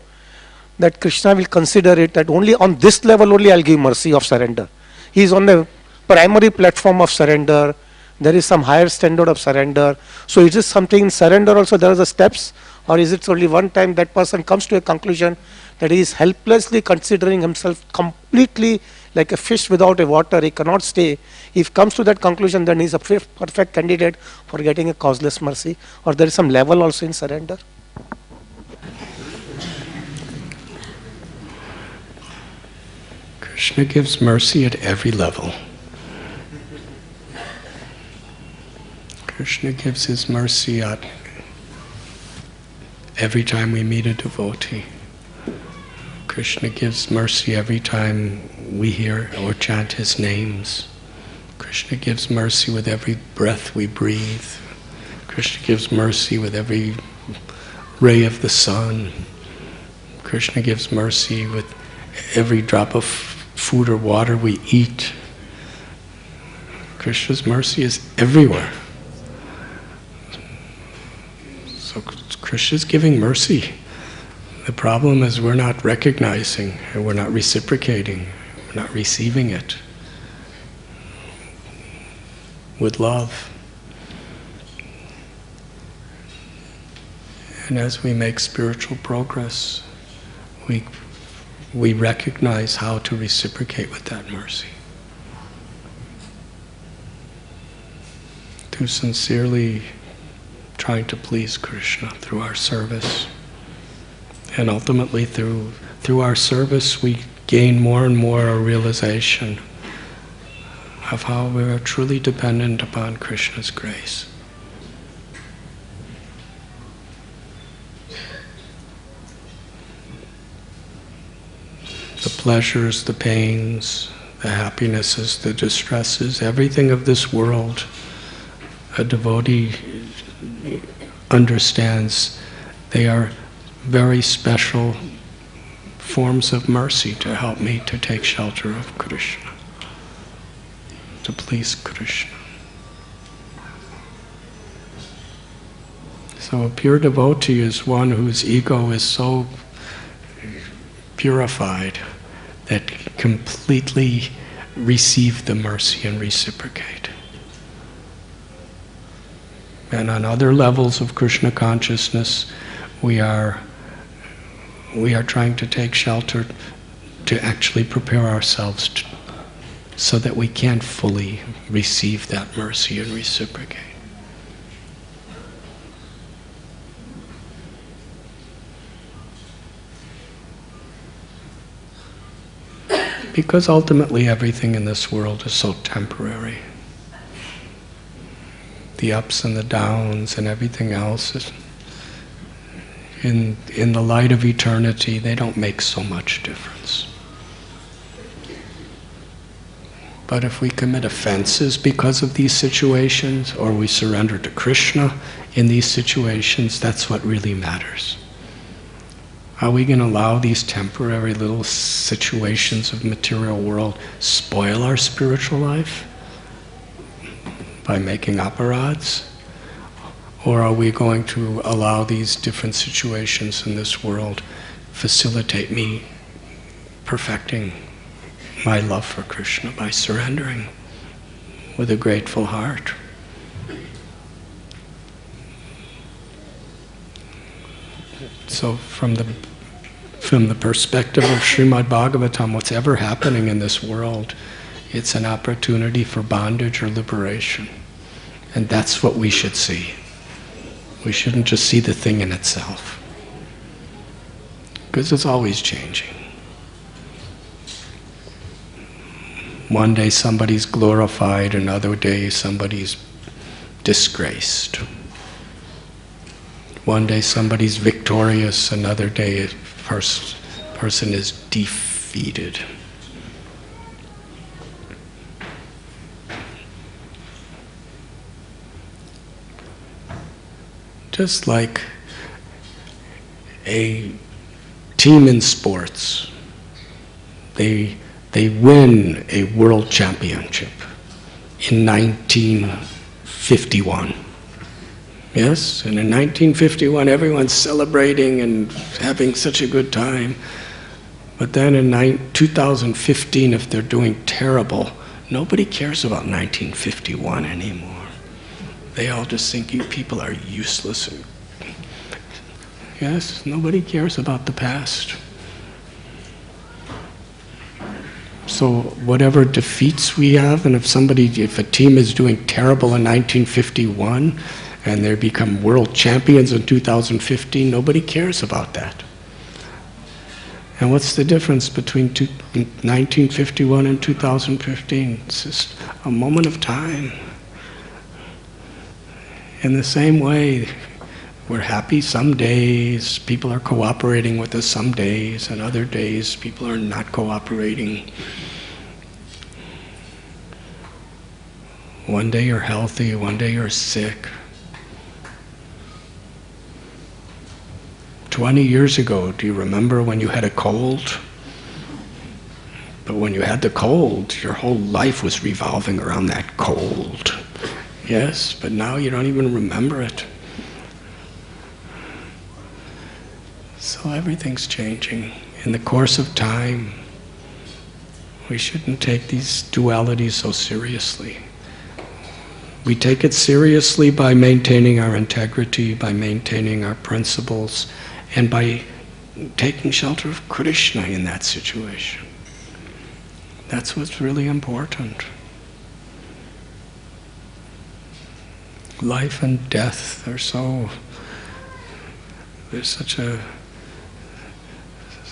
that Krishna will consider it that only on this level only I'll give mercy of surrender. He is on the primary platform of surrender. There is some higher standard of surrender. So is it something in surrender also there are the steps, or is it only one time that person comes to a conclusion that he is helplessly considering himself completely like a fish without a water, he cannot stay. If he comes to that conclusion, then he is a perfect candidate for getting a causeless mercy, or there is some level also in surrender? Krishna gives mercy at every level. Krishna gives his mercy at every time we meet a devotee. Krishna gives mercy every time we hear or chant his names. Krishna gives mercy with every breath we breathe. Krishna gives mercy with every ray of the sun. Krishna gives mercy with every drop of food or water we eat. Krishna's mercy is everywhere. So Krishna's giving mercy. The problem is we're not recognizing, and we're not reciprocating, we're not receiving it with love. And as we make spiritual progress, we recognize how to reciprocate with that mercy. Through sincerely trying to please Krishna through our service. And ultimately through our service we gain more and more a realization of how we are truly dependent upon Krishna's grace. The pleasures, the pains, the happinesses, the distresses, everything of this world, a devotee understands they are very special forms of mercy to help me to take shelter of Krishna, to please Krishna. So a pure devotee is one whose ego is so purified that completely receive the mercy and reciprocate. And on other levels of Krishna consciousness, we are trying to take shelter to actually prepare ourselves so that we can fully receive that mercy and reciprocate. Because ultimately everything in this world is so temporary. The ups and the downs and everything else is in the light of eternity, they don't make so much difference. But if we commit offenses because of these situations, or we surrender to Krishna in these situations, that's what really matters. Are we going to allow these temporary little situations of material world spoil our spiritual life by making aparads? Or are we going to allow these different situations in this world facilitate me perfecting my love for Krishna by surrendering with a grateful heart? So from the perspective of Srimad Bhagavatam, what's ever happening in this world, it's an opportunity for bondage or liberation. And that's what we should see. We shouldn't just see the thing in itself, because it's always changing. One day somebody's glorified, another day somebody's disgraced. One day somebody's victorious, another day a person is defeated. Just like a team in sports, they win a world championship in 1951. Yes, and in 1951 everyone's celebrating and having such a good time. But then in 2015, if they're doing terrible, nobody cares about 1951 anymore. They all just think you people are useless. Yes, nobody cares about the past. So whatever defeats we have, and if a team is doing terrible in 1951 and they become world champions in 2015, nobody cares about that. And what's the difference between 1951 and 2015? It's just a moment of time. In the same way, we're happy some days, people are cooperating with us some days, and other days people are not cooperating. One day you're healthy, one day you're sick. 20 years ago, do you remember when you had a cold? But when you had the cold, your whole life was revolving around that cold. Yes, but now you don't even remember it. So everything's changing. In the course of time, we shouldn't take these dualities so seriously. We take it seriously by maintaining our integrity, by maintaining our principles, and by taking shelter of Krishna in that situation. That's what's really important. Life and death, there's such a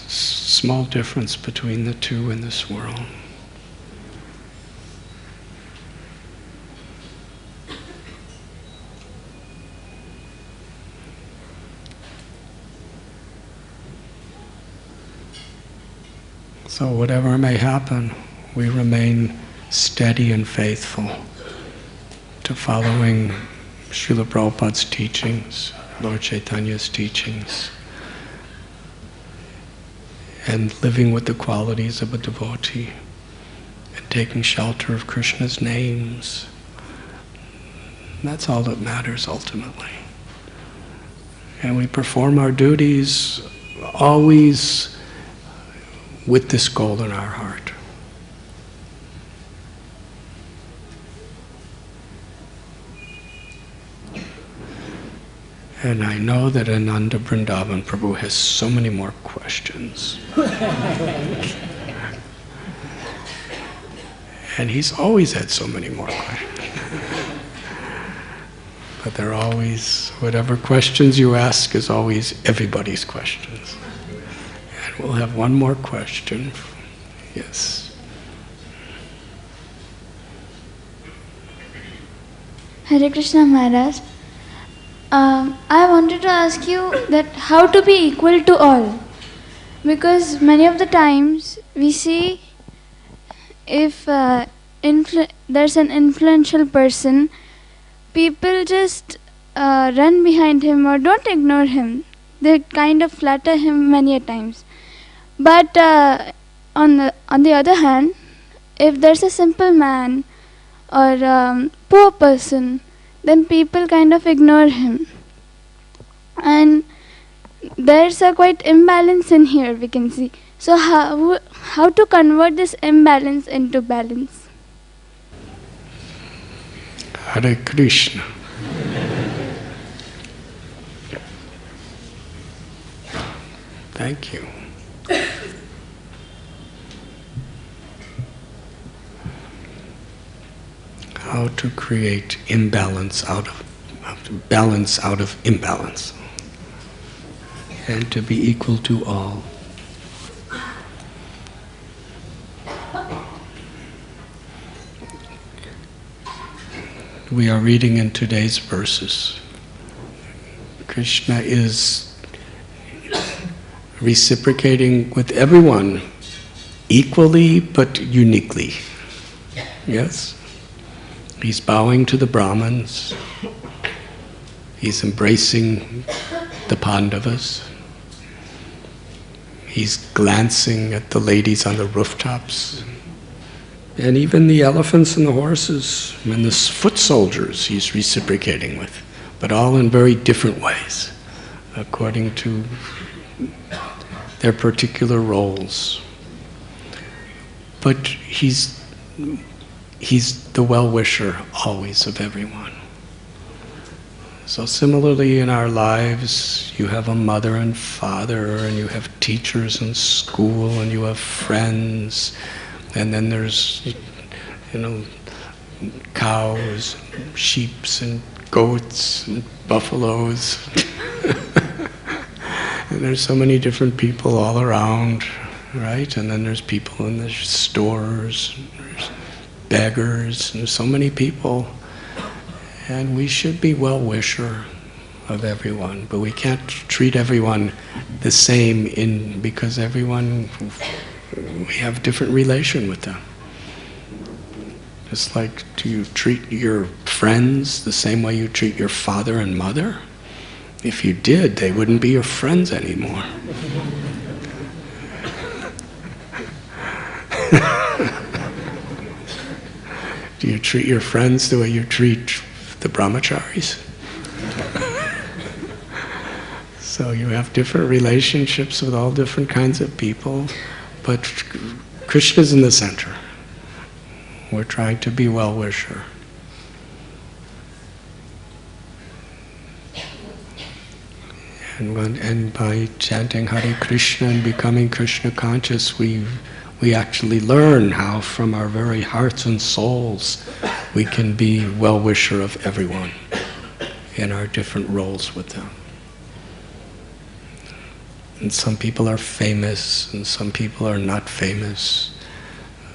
small difference between the two in this world. So whatever may happen, we remain steady and faithful to following Srila Prabhupada's teachings, Lord Chaitanya's teachings, and living with the qualities of a devotee, and taking shelter of Krishna's names. That's all that matters ultimately. And we perform our duties always with this goal in our heart. And I know that Ananda Vrindavan Prabhu has so many more questions. And he's always had so many more questions. But they're always, whatever questions you ask is always everybody's questions. And we'll have one more question. Yes. Hare Krishna Maharaj. I wanted to ask you that how to be equal to all, because many of the times we see if there's an influential person, people just run behind him or don't ignore him. They kind of flatter him many a times. But on the other hand, if there's a simple man or poor person, then people kind of ignore him. And there's a quite imbalance in here, we can see. So how to convert this imbalance into balance? Hare Krishna. Thank you. How to create balance out of imbalance, and to be equal to all. we are reading in today's verses. Krishna is reciprocating with everyone equally but uniquely. Yes? He's bowing to the Brahmins. He's embracing the Pandavas. He's glancing at the ladies on the rooftops. And even the elephants and the horses and the foot soldiers he's reciprocating with, but all in very different ways, according to their particular roles. But he's the well-wisher always of everyone. So similarly in our lives, you have a mother and father, and you have teachers in school, and you have friends, and then there's, cows, sheep, and goats, and buffaloes. And there's so many different people all around, right? And then there's people in the stores, there's beggars, and there's so many people. And we should be well-wisher of everyone, but we can't treat everyone the same because everyone, we have different relation with them. Just like, do you treat your friends the same way you treat your father and mother? If you did, they wouldn't be your friends anymore. Do you treat your friends the way you treat the brahmacharis? So you have different relationships with all different kinds of people, but Krishna's in the center. We're trying to be well-wisher. And by chanting Hare Krishna and becoming Krishna conscious, we actually learn how from our very hearts and souls we can be well-wisher of everyone in our different roles with them. And some people are famous and some people are not famous,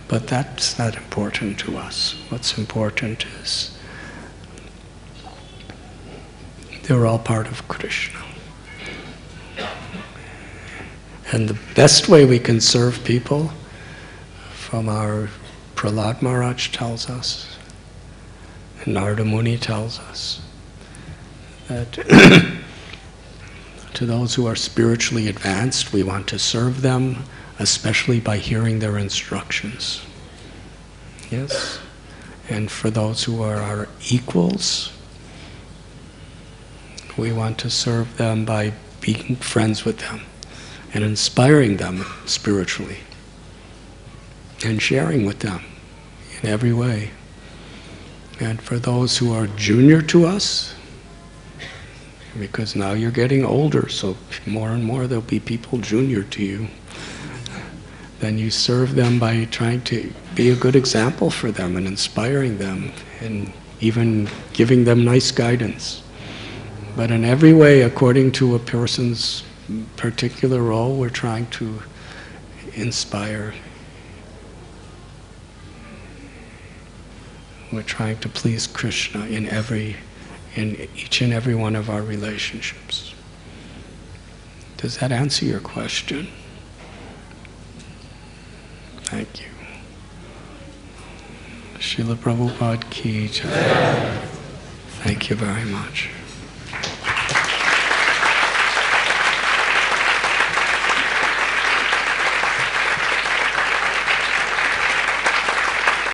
but that's not important to us. What's important is they're all part of Krishna. And the best way we can serve people, from our Prahlad Maharaj tells us, and Narada Muni tells us, that to those who are spiritually advanced, we want to serve them, especially by hearing their instructions. Yes? And for those who are our equals, we want to serve them by being friends with them and inspiring them spiritually and sharing with them in every way. And for those who are junior to us, because now you're getting older, so more and more there'll be people junior to you, then you serve them by trying to be a good example for them and inspiring them and even giving them nice guidance. But in every way, according to a person's particular role, we're trying to inspire. We're trying to please Krishna in each and every one of our relationships. Does that answer your question? Thank you. Srila Prabhupada ki jai. Thank you very much.